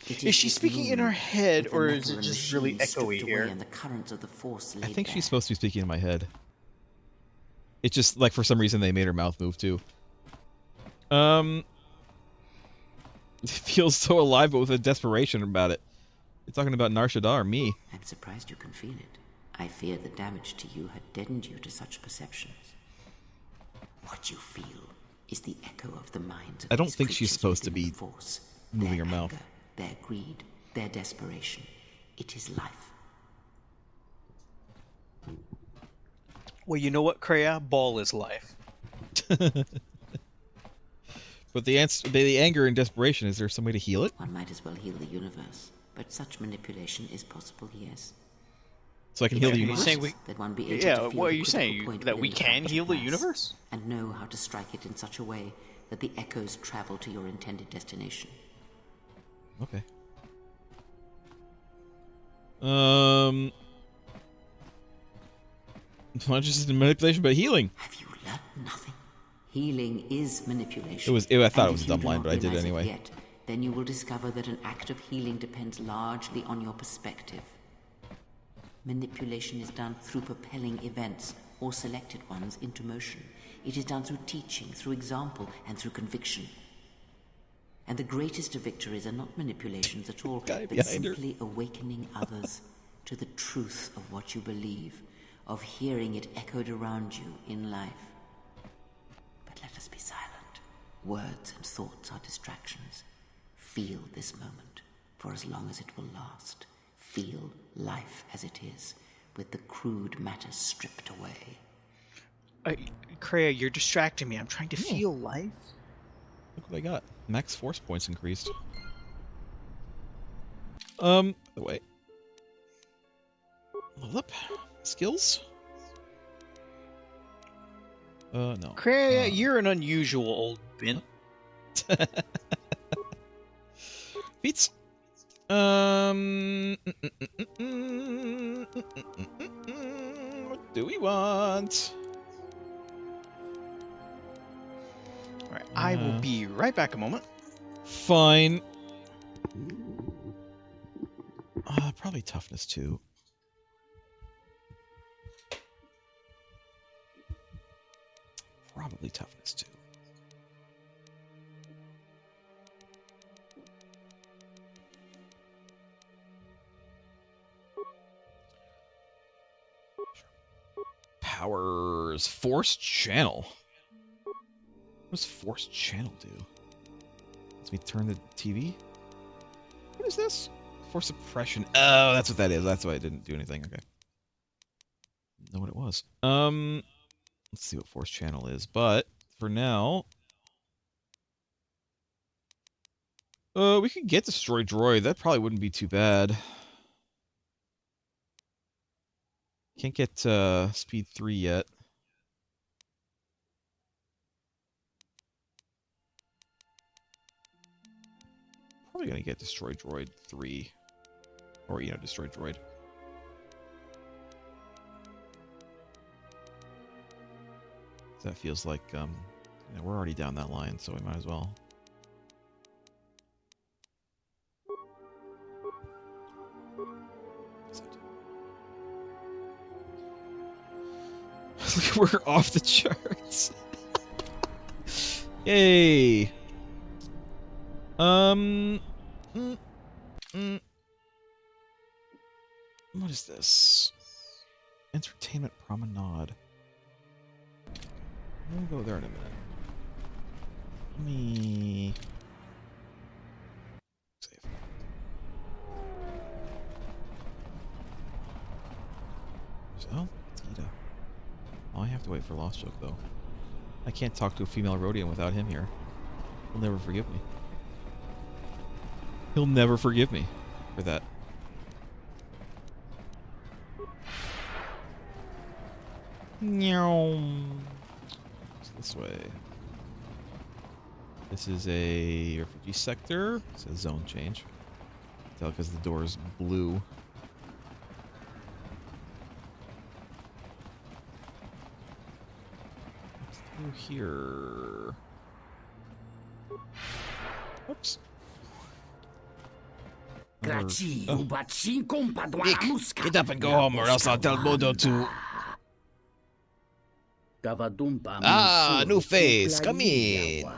It Is she this speaking in moon, her head, with the or metal is it and just really machines stripped echoey away here? and the currents of the force I laid think she's bare? supposed to be speaking in my head. It just, like, for some reason they made her mouth move, too. It feels so alive, but with a desperation about it. You're talking about Nar Shaddaa or me? I'm surprised you can feel it. I fear the damage to you had deadened you to such perceptions. What you feel is the echo of the minds of I don't these think she's creatures supposed to within be the force. moving Their her mouth. anger, their greed, their desperation. It is life. Well, you know what, Kreia? Ball is life. But the anger and desperation, is there some way to heal it? One might as well heal the universe, but such manipulation is possible, yes. So I can heal the universe? That one be able Yeah, to feel what are the you critical saying? point That we within the can fabric heal of the mass, universe? and know how to strike it in such a way that the echoes travel to your intended destination. Okay. Not just manipulation, but healing. Have you learned nothing? Healing is manipulation. I thought it was a And if dumb you do line, not but I did it realize anyway. Yet, then you will discover that an act of healing depends largely on your perspective. Manipulation is done through propelling events, or selected ones, into motion. It is done through teaching, through example, and through conviction. And the greatest of victories are not manipulations at all, but simply awakening others to the truth of what you believe, of hearing it echoed around you in life. But let us be silent. Words and thoughts are distractions. Feel this moment, for as long as it will last. Feel life as it is, with the crude matter stripped away. Kreia, you're distracting me. I'm trying to feel life. Look what I got. Max force points increased. By the way. Level up. Skills? No. Kreia, you're an unusual old bin. Feats. What do we want? Alright, I will be right back a moment. Fine. Probably toughness too. Probably toughness too. Powers. Force channel. What does force channel do? Lets me turn the TV? What is this? Force suppression. Oh, that's what that is. That's why I didn't do anything. Okay. Know what it was. Let's see what force channel is. But for now, we could get destroy droid. That probably wouldn't be too bad. Can't get speed 3 yet. Probably gonna get destroy droid 3, or destroy droid. That feels like we're already down that line, so we might as well. We're off the charts. Yay. What is this? Entertainment promenade. We'll go there in a minute. Let me save. So, Tita. Oh, I have to wait for Lost Joke though. I can't talk to a female Rhodian without him here. He'll never forgive me. He'll never forgive me for that. Meow. This way. This is a refugee sector. It's a zone change. Tell because the door is blue. What's through here? Oops. Vic, get up and go home, or else I'll tell Modo to. Ah, new face. Come in. Okay.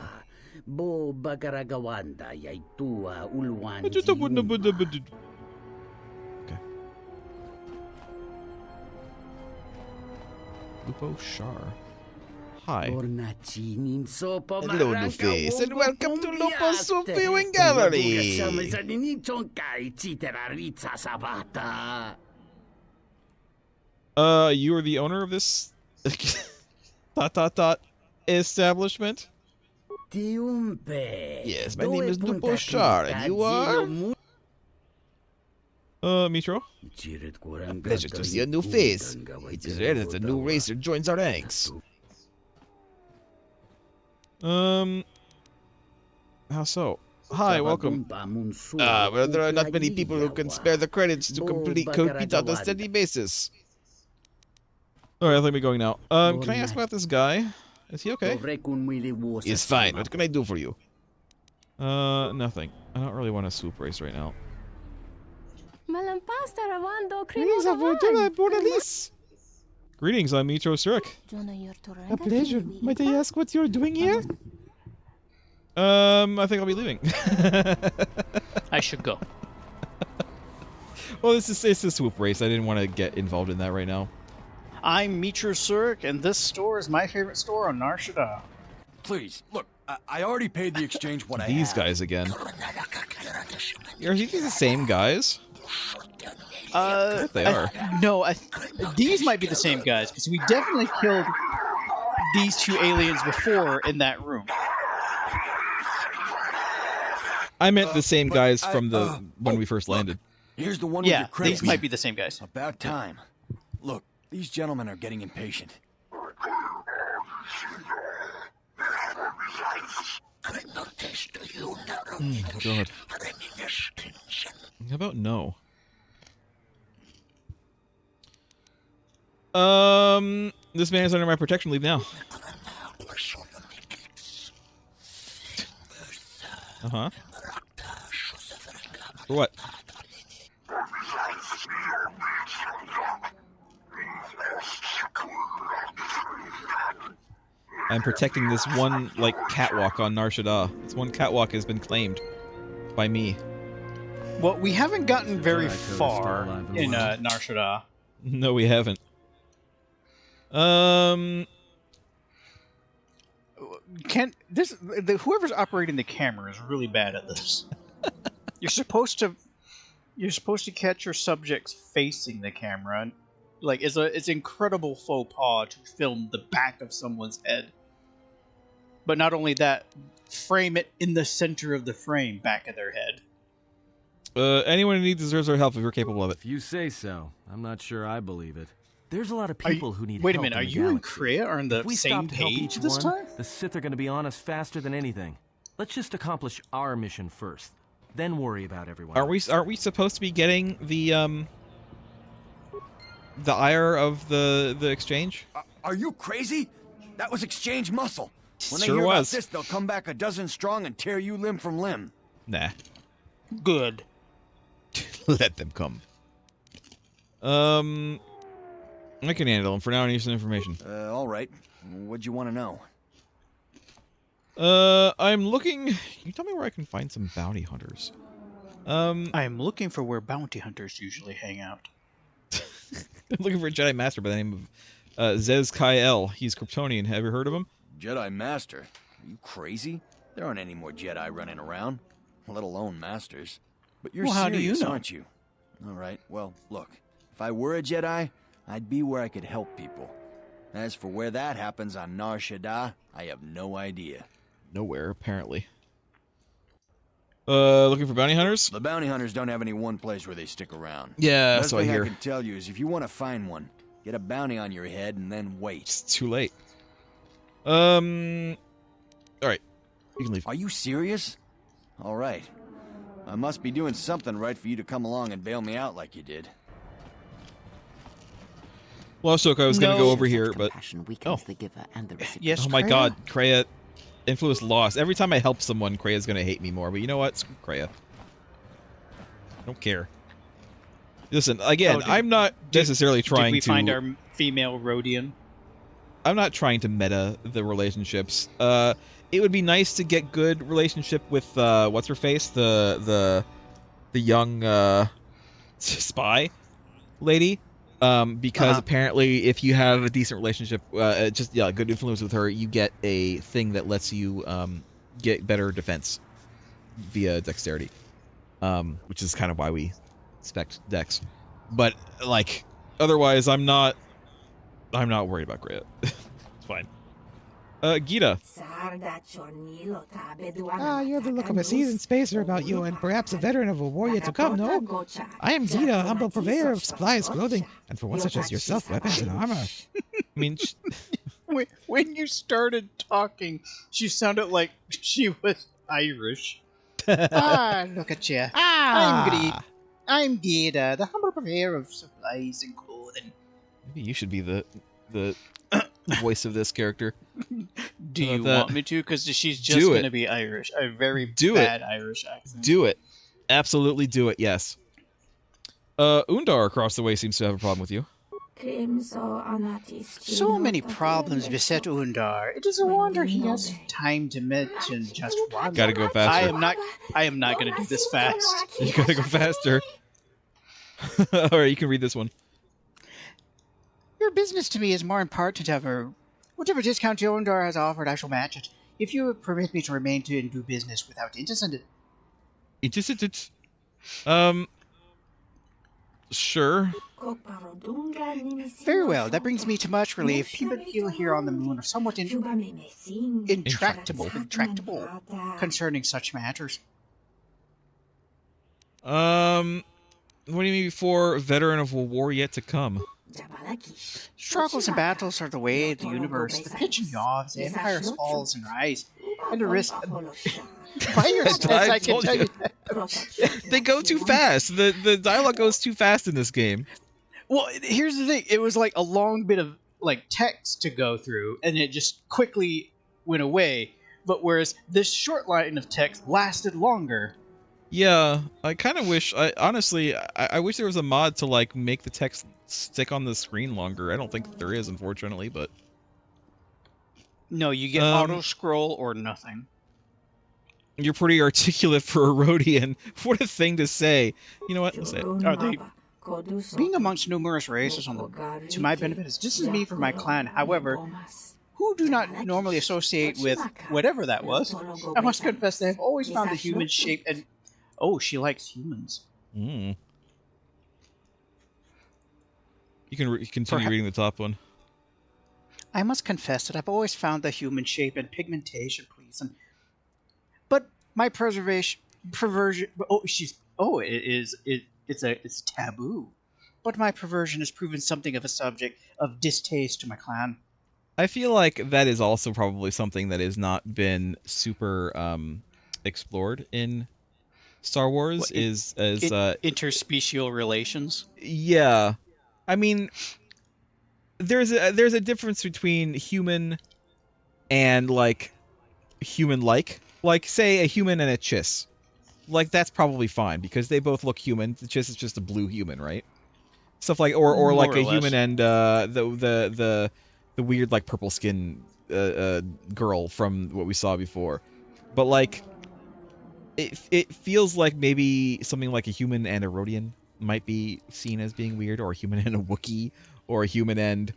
Lupo Shar. Hi. Hello, new face, and welcome to Lupo's Soup Viewing Gallery. You are the owner of this establishment? Yes, my name is Lupo Shar, and you are? Mitro? A pleasure to see a new face. It is rare that a new racer joins our ranks. How so? Hi, welcome. Well, there are not many people who can spare the credits to compete on a steady basis. Alright, let me going now. Can I ask about this guy? Is he okay? He's fine. What can I do for you? Nothing. I don't really want a swoop race right now. Greetings, Greetings, I'm Mitro Surik. A pleasure. Might I ask what you're doing here? I think I'll be leaving. I should go. Well, it's a swoop race. I didn't want to get involved in that right now. I'm Mitra Surik, and this store is my favorite store on Nar Shaddaa. Please, look, I already paid the exchange what I These have. guys again. Are these the same guys? I think they are. No, these might be the same guys, because we definitely killed these two aliens before in that room. I meant the same guys from the when we first landed. Here's the one Yeah, with your credits. these might be the same guys. About time. Look, these gentlemen are getting impatient. God. How about no? This man is under my protection. Leave now. Uh-huh. For what? I'm protecting this one, like, catwalk on Nar Shaddaa. This one catwalk has been claimed by me. Well, we haven't gotten very far in Nar Shaddaa. No, we haven't. Whoever's operating the camera is really bad at this. You're supposed to catch your subjects facing the camera. And, like, it's incredible faux pas to film the back of someone's head. But not only that, frame it in the center of the frame, back of their head. Anyone who needs deserves our help if you're capable of it. If you say so. I'm not sure I believe it. There's a lot of people who need help. Wait a minute, are you and Kreia on the same page this time? The Sith are going to be on us faster than anything. Let's just accomplish our mission first, then worry about everyone. Aren't we supposed to be getting the ire of the exchange? Are you crazy? That was exchange muscle. When they Sure hear was. about this, they'll come back a dozen strong and tear you limb from limb. Nah. Good. Let them come. I can handle them. For now, I need some information. All right. What'd you want to know? I'm looking... Can you tell me where I can find some bounty hunters? I'm looking for where bounty hunters usually hang out. I'm looking for a Jedi Master by the name of Zez Kai-El. He's Kryptonian. Have you heard of him? Jedi Master? Are you crazy? There aren't any more Jedi running around, let alone Masters. But you're serious, how do you know? aren't you? All right, well, look. If I were a Jedi, I'd be where I could help people. As for where that happens on Nar Shaddaa, I have no idea. Nowhere, apparently. Looking for bounty hunters? The bounty hunters don't have any one place where they stick around. Yeah, Best so I thing hear. I can tell you is if you want to find one, get a bounty on your head and then wait. It's too late. Alright. You can leave. Are you serious? All right. I must be doing something right for you to come along and bail me out like you did. Well, Ahsoka, I was going to go over here, but... Oh. The giver and the recipient. Yes, Oh my Kreia? god, Kreia. Influence lost. Every time I help someone, Kreia's going to hate me more. But you know what? Screw Kreia. Don't care. Listen, again, I'm not necessarily trying to... Did we find our female Rhodian? I'm not trying to meta the relationships. It would be nice to get good relationship with what's her face, the young spy lady, because apparently if you have a decent relationship, good influence with her, you get a thing that lets you get better defense via dexterity, which is kind of why we spec dex. But like otherwise, I'm not worried about Kreia. It's fine. Gita. You have the look of a seasoned spacer about you, and perhaps a veteran of a war yet to come, no? I am Gita, humble purveyor of supplies, clothing, and for one such as yourself, weapons and armor. I mean... when you started talking, she sounded like she was Irish. Look at you. I'm Gita, the humble purveyor of supplies and clothing. Maybe you should be the voice of this character. Do you want me to? Because she's just going to be Irish. A very bad Irish accent. Do it. Absolutely do it, yes. Undar across the way seems to have a problem with you. So many problems beset Undar. It is a wonder he has time to mention just one. Gotta go faster. I am not going to do this fast. You gotta go faster. Alright, you can read this one. Your business to me is more important than ever. Whatever discount Undar has offered, I shall match it. If you would permit me to remain to and do business without interest. Sure. Very well, that brings me to much relief. People here on the moon are somewhat intractable concerning such matters. What do you mean before veteran of a war yet to come? Struggles and battles are the way of the universe. The pitch and yaws, the empires falls and rise, and the risk. By your sense, I can tell you. They go too fast. The dialogue goes too fast in this game. Well, here's the thing. It was like a long bit of like text to go through, and it just quickly went away. But whereas this short line of text lasted longer. Yeah, I kind of wish. I wish there was a mod to like make the text stick on the screen longer. I don't think there is, unfortunately, but No, you get auto scroll or nothing. You're pretty articulate for a Rhodian. What a thing to say. You know what? Let's say it. Are they being amongst numerous races to my benefit is just as me for my clan. However, who do not normally associate with whatever that was, I must confess they have always found the human shape and... Oh, she likes humans. Mm. You can continue reading the top one. I must confess that I've always found the human shape and pigmentation pleasing. But my perversion... It's taboo. But my perversion has proven something of a subject of distaste to my clan. I feel like that is also probably something that has not been super explored in Star Wars. Interspecial relations. Yeah, I mean, there's a difference between human and like human-like. Like, say a human and a chiss. Like, that's probably fine because they both look human. The chiss is just a blue human, right? Stuff like, or like a human and the weird like purple skin girl from what we saw before. But like, it feels like maybe something like a human and a Rhodian might be seen as being weird, or a human and a Wookiee, or a human and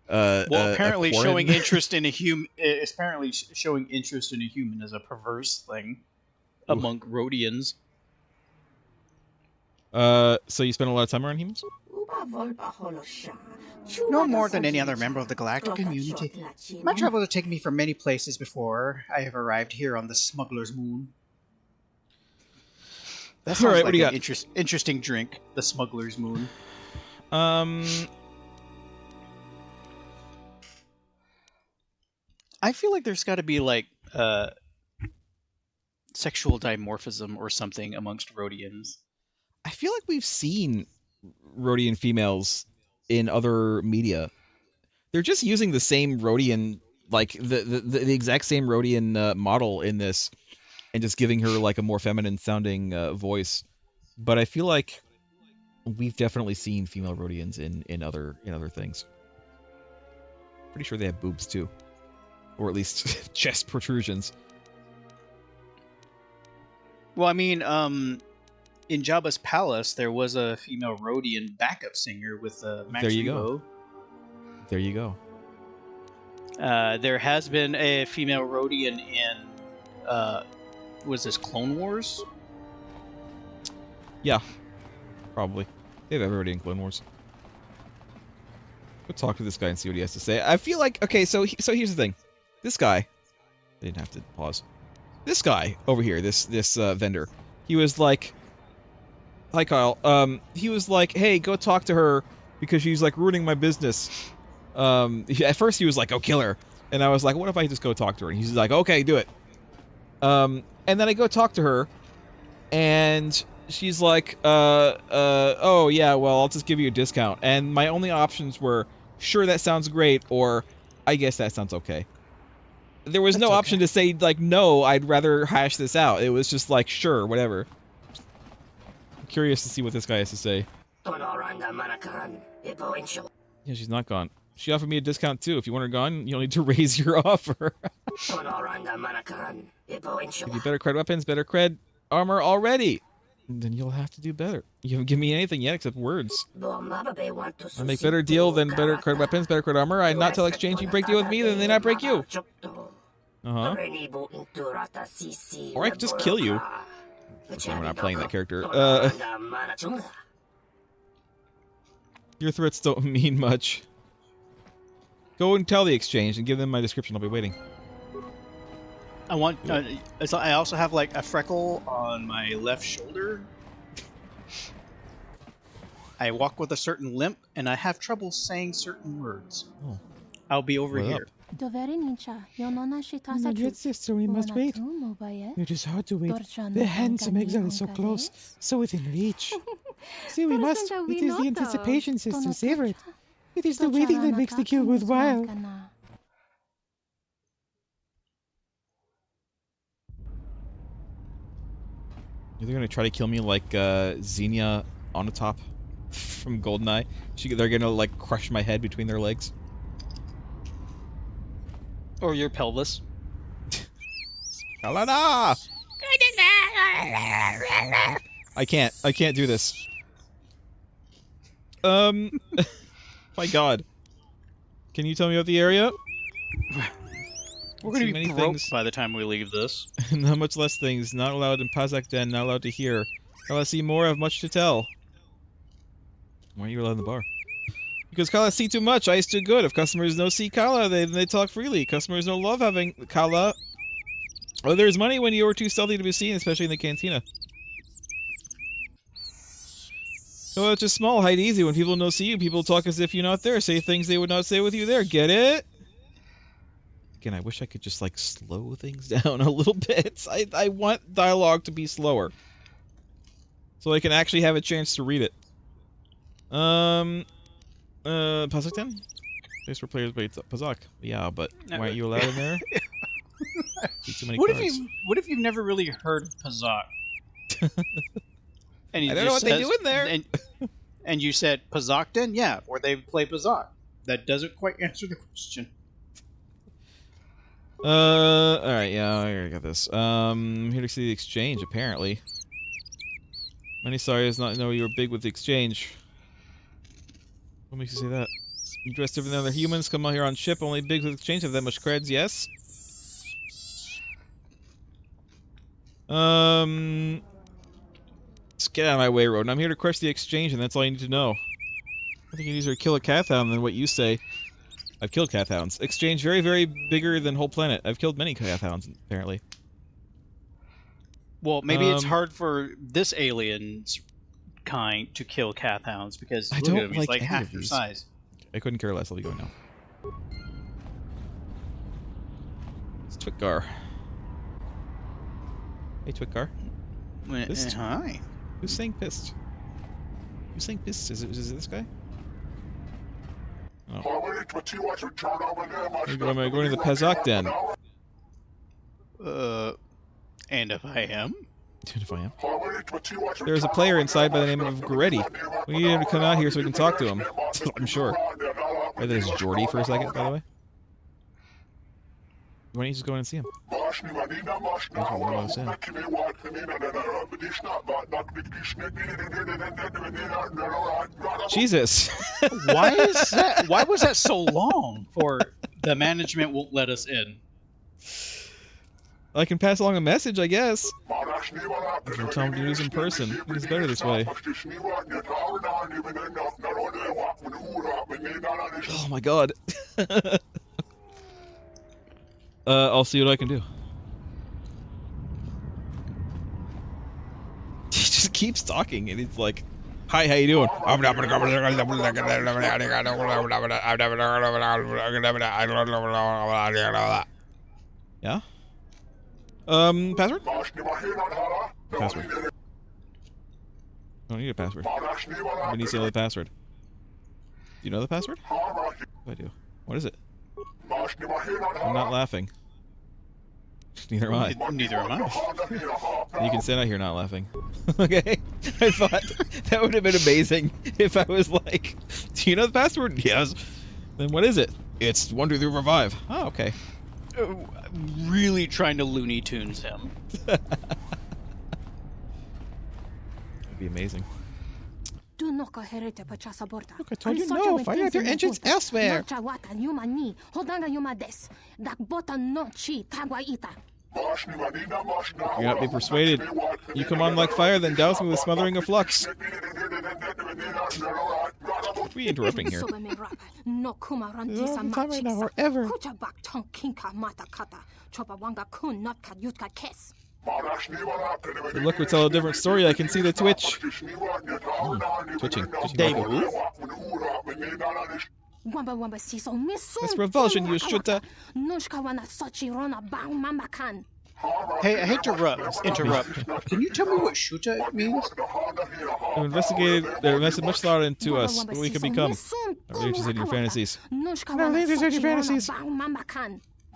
apparently a showing interest in a human. Apparently showing interest in a human is a perverse thing among Rhodians. So you spend a lot of time around humans? No more than any other member of the galactic community. My travels have taken me from many places before I have arrived here on the Smuggler's Moon. That sounds like an interesting drink, the Smuggler's Moon. I feel like there's got to be like sexual dimorphism or something amongst Rhodians. I feel like we've seen Rhodian females in other media. They're just using the same Rhodian, like the exact same Rhodian model in this, and just giving her like a more feminine sounding voice. But I feel like we've definitely seen female Rhodians in other things. Pretty sure they have boobs too, or at least chest protrusions. Well, I mean, in Jabba's palace, there was a female Rhodian backup singer with Max There you Rebo. go. There you go. There has been a female Rhodian in, was this Clone Wars? Yeah, probably. They have everybody in Clone Wars. Go talk to this guy and see what he has to say. I feel like, okay, so here's the thing. This guy, I didn't have to pause. This guy over here, this vendor, he was like, hi Kyle, he was like, hey, go talk to her because she's like ruining my business. At first he was like, oh, kill her. And I was like, what if I just go talk to her? And he's like, okay, do it. And then I go talk to her, and she's like, oh yeah, well, I'll just give you a discount. And my only options were, sure, that sounds great, or I guess that sounds okay. There was no option to say, like, no, I'd rather hash this out. It was just like, sure, whatever. I'm curious to see what this guy has to say. Yeah, she's not gone. She offered me a discount too. If you want her gone, you'll need to raise your offer. Give you better cred weapons, better cred armor already. Then you'll have to do better. You haven't given me anything yet except words. I make better deal than better cred weapons, better cred armor. I not tell exchange you break deal with me, then they not break you. Uh-huh. Or I could just kill you. That's why we're not playing that character. Your threats don't mean much. Go and tell the exchange and give them my description. I'll be waiting. I want. I also have like a freckle on my left shoulder. I walk with a certain limp, and I have trouble saying certain words. Oh. I'll be over here. My dear sister, we must wait. It is hard to wait. The handsome exile is so close, so within reach. See, we must. It is the anticipation, sister. Savor it. It is the waiting that makes the kill worthwhile. They're gonna try to kill me like Xenia Onatop from GoldenEye. They're gonna like crush my head between their legs. Or your pelvis. Kalana! I can't do this. My God. Can you tell me about the area? We're going to be broke by the time we leave this. Not much less things. Not allowed in Pazak Den. Not allowed to hear. Kala see more. Have much to tell. Why are you allowed in the bar? Because Kala see too much. Ice too good. If customers no see Kala, they talk freely. Customers no love having Kala. Oh, there's money when you are too stealthy to be seen, especially in the cantina. Oh, it's just small. Hide easy. When people no see you, people talk as if you're not there. Say things they would not say with you there. Get it? Again, I wish I could just, like, slow things down a little bit. I want dialogue to be slower. So I can actually have a chance to read it. Pazak? Place where players play Pazak. Yeah, but why aren't you allowed in there? Too many what cards. if you've never really heard Pazak? And I don't know what they do in there. And you said Pazakden? Yeah, or they play Pazak. That doesn't quite answer the question. Alright, yeah, I got this. I'm here to see the exchange, apparently. Many sorry not know you were big with the exchange. What makes you say that? You dressed different than other humans, come out here on ship, only big with exchange, have that much creds, yes? Just get out of my way, Roden. I'm here to crush the exchange, and that's all you need to know. I think it's easier to kill a Cathound than what you say. I've killed Cathounds. Exchange very, very bigger than whole planet. I've killed many Cathounds, apparently. Well, maybe it's hard for this alien's kind to kill Cathounds because look at him, he's like half your size. I couldn't care less. I'll be going now. It's Twitgar. Hey, Twitgar. Pissed? Hi. Who's saying pissed? Who's saying pissed? Is it this guy? Oh. Am I going to the Pazak Den? And if I am? And if I am? There's a player inside by the name of Goretti. We need him to come out here so we can talk to him. I'm sure. Right, there's Jordy for a second, by the way. Why don't you just go in and see him? Jesus! Why is that? Why was that so long? For the management won't let us in. I can pass along a message, I guess. We'll tell him to do this in person. It's better this way. Oh my God. I'll see what I can do. He just keeps talking, and it's like, "Hi, how you doing?" Yeah. Password? Password. I don't need a password. I need to know the password. Do you know the password? I do. What is it? I'm not laughing. Neither am I. Neither am I. You can stand out here not laughing. Okay? I thought that would have been amazing if I was like, do you know the password? Yes. Then what is it? It's 1, 2, 3, 4, 5. Oh, okay. Really trying to Looney Tunes him. That'd be amazing. Look, I told you no. Fire your engines elsewhere. You're not be persuaded. You come on like fire, then douse me with smothering of flux. What are we interrupting here? No time right now or ever. The look would tell a different story. I can see the twitch. Twitching. They move? That's revulsion, you shoulda. Hey, I hate to interrupt. Can you tell me what shuta means? They've invested much thought into us, what we could become. Our leaders in your fantasies. Our leaders in your fantasies.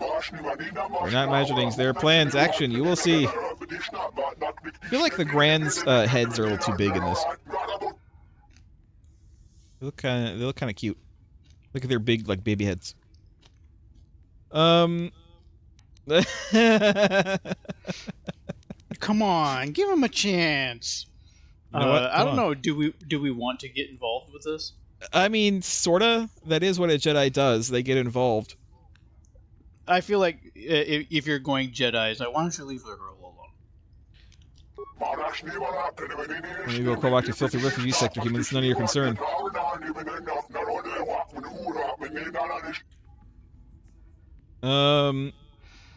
They're not imaginings, they're plans, action, you will see. I feel like the Grand's heads are a little too big in this. They look kind of cute. Look at their big, like, baby heads. Come on, give him a chance. You know what? I don't know. Do we want to get involved with this? I mean, sorta. That is what a Jedi does. They get involved. I feel like if you're going Jedis, why don't you leave the girl alone? When you go crawl back to filthy refugee sector, humans, none of your concern.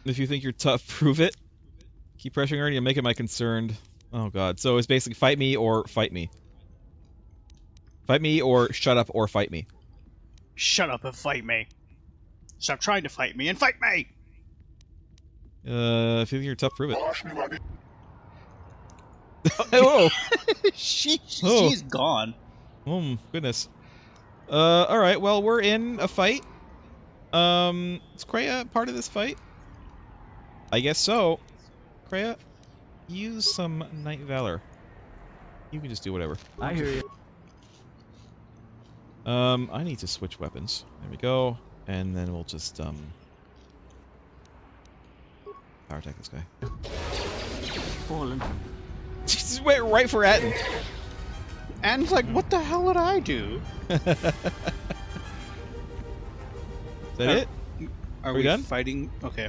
If you think you're tough, prove it. Keep pressuring her and you'll make it my concerned. Oh god. So it's basically fight me or fight me. Fight me or shut up or fight me. Shut up and fight me. Stop trying to fight me and fight me! If you think you're tough, prove it. Oh! She's gone. Oh, goodness. Alright, well, we're in a fight. Is Kreia part of this fight? I guess so. Kreia, use some Night Valor. You can just do whatever. I hear you. I need to switch weapons. There we go. And then we'll just, power attack this guy. Fallen. She just went right for Atten. Atten's like, what the hell did I do? Is that it? Are we we done? fighting? Okay.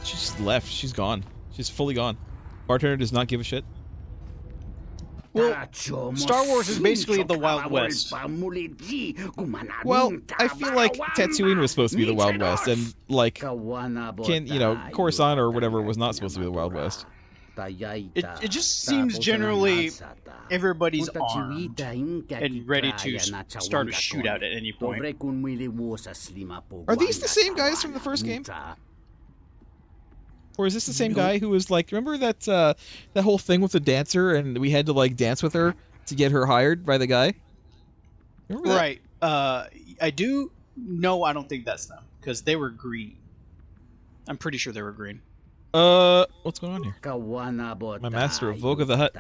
She just left. She's gone. She's fully gone. Bartender does not give a shit. Well, Star Wars is basically the Wild West. Well, I feel like Tatooine was supposed to be the Wild West, and, like, Coruscant or whatever was not supposed to be the Wild West. It just seems generally everybody's armed and ready to start a shootout at any point. Are these the same guys from the first game? Or is this the same guy who was like, remember that that whole thing with the dancer and we had to like dance with her to get her hired by the guy? Remember that? Right. I do. No, I don't think that's them because they were green. I'm pretty sure they were green. What's going on here? My master of Voga the Hutt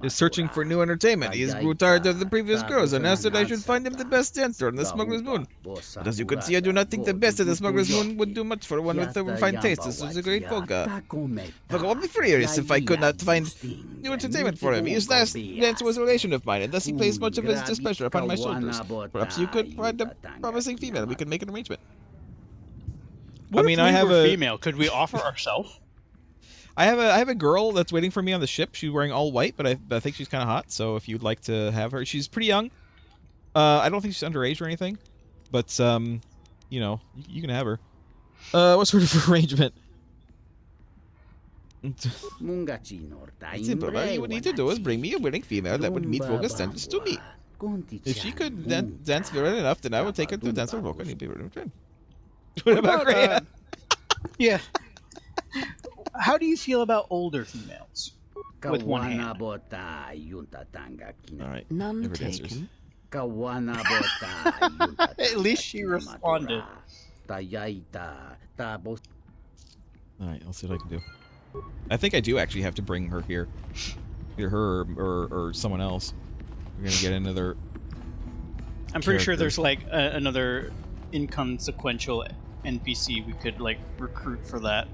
is searching for new entertainment. He is grew tired of the previous girls and asked that I should find him the best dancer on the Smuggler's Moon. But as you can see, I do not think the best of the Smuggler's Moon would do much for one with a refined taste. This is a great Voga. Voga would be furious if I could not find new entertainment for him. His last dancer was a relation of mine, and thus he placed much of his displeasure upon my shoulders. Perhaps you could find a promising female and we could make an arrangement. What if we were female? Could we offer ourselves? I have a girl that's waiting for me on the ship. She's wearing all white, but I think she's kind of hot. So if you'd like to have her, she's pretty young. I don't think she's underage or anything, but you can have her. What sort of arrangement? It's simple. All you would need to do is bring me a willing female that would meet Voga standards to me. If she could dance well enough, then I would take her to dance with Voga and you'd be in return. What about Kreia? Yeah. How do you feel about older females? With one hand. Alright. None taken. At least she responded. Alright, I'll see what I can do. I think I do actually have to bring her here. Either her or someone else. We're gonna get another... I'm pretty sure there's like another inconsequential NPC we could like recruit for that.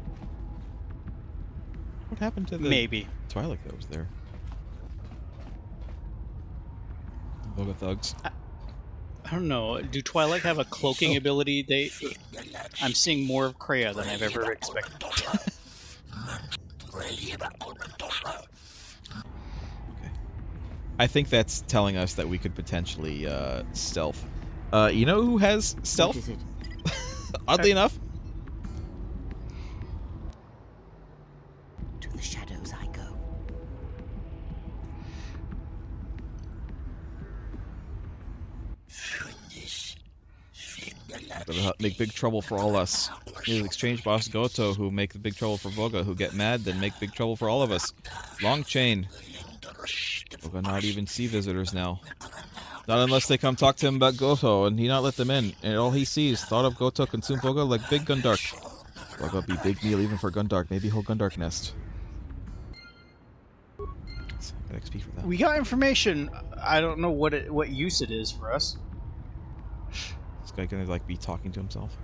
What happened to the Twilight that was there? Voga thugs. I don't know. Do Twilight have a cloaking ability? I'm seeing more of Kreia than I've ever expected. Okay. I think that's telling us that we could potentially stealth. You know who has stealth? What is it? Oddly enough. To the shadows I go. Make big trouble for all us. It is exchange boss Goto who make the big trouble for Voga, who get mad, then make big trouble for all of us. Long chain. Voga not even see visitors now. Not unless they come talk to him about Goto, and he not let them in. And all he sees, thought of Goto consume Voga like big gun dark. Slug up be big meal even for Gundark. Maybe whole Gundark nest. Got XP for that. We got information. I don't know what use it is for us. This guy gonna like be talking to himself?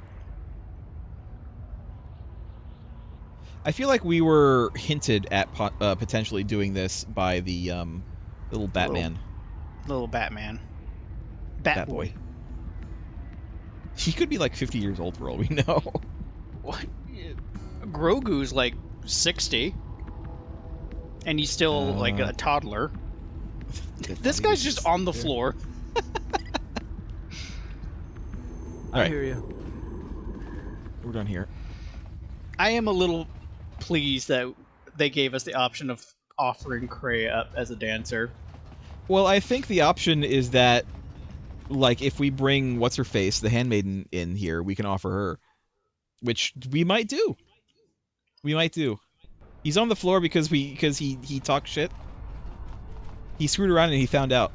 I feel like we were hinted at potentially doing this by the little Batman. Little Batman. Batboy. He could be like 50 years old for all we know. What? Grogu's like 60. And he's still like a toddler. This guy's just on the floor. I hear you. We're done here. I am a little pleased that they gave us the option of offering Cray up as a dancer. Well, I think the option is that, like, if we bring what's-her-face, the handmaiden, in here, we can offer her. Which we might do. We might do. He's on the floor because he talked shit. He screwed around and he found out.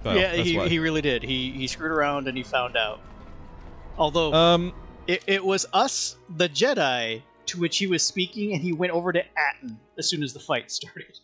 So, yeah, he really did. He screwed around and he found out. Although, it was us, the Jedi, to which he was speaking, and he went over to Atten as soon as the fight started.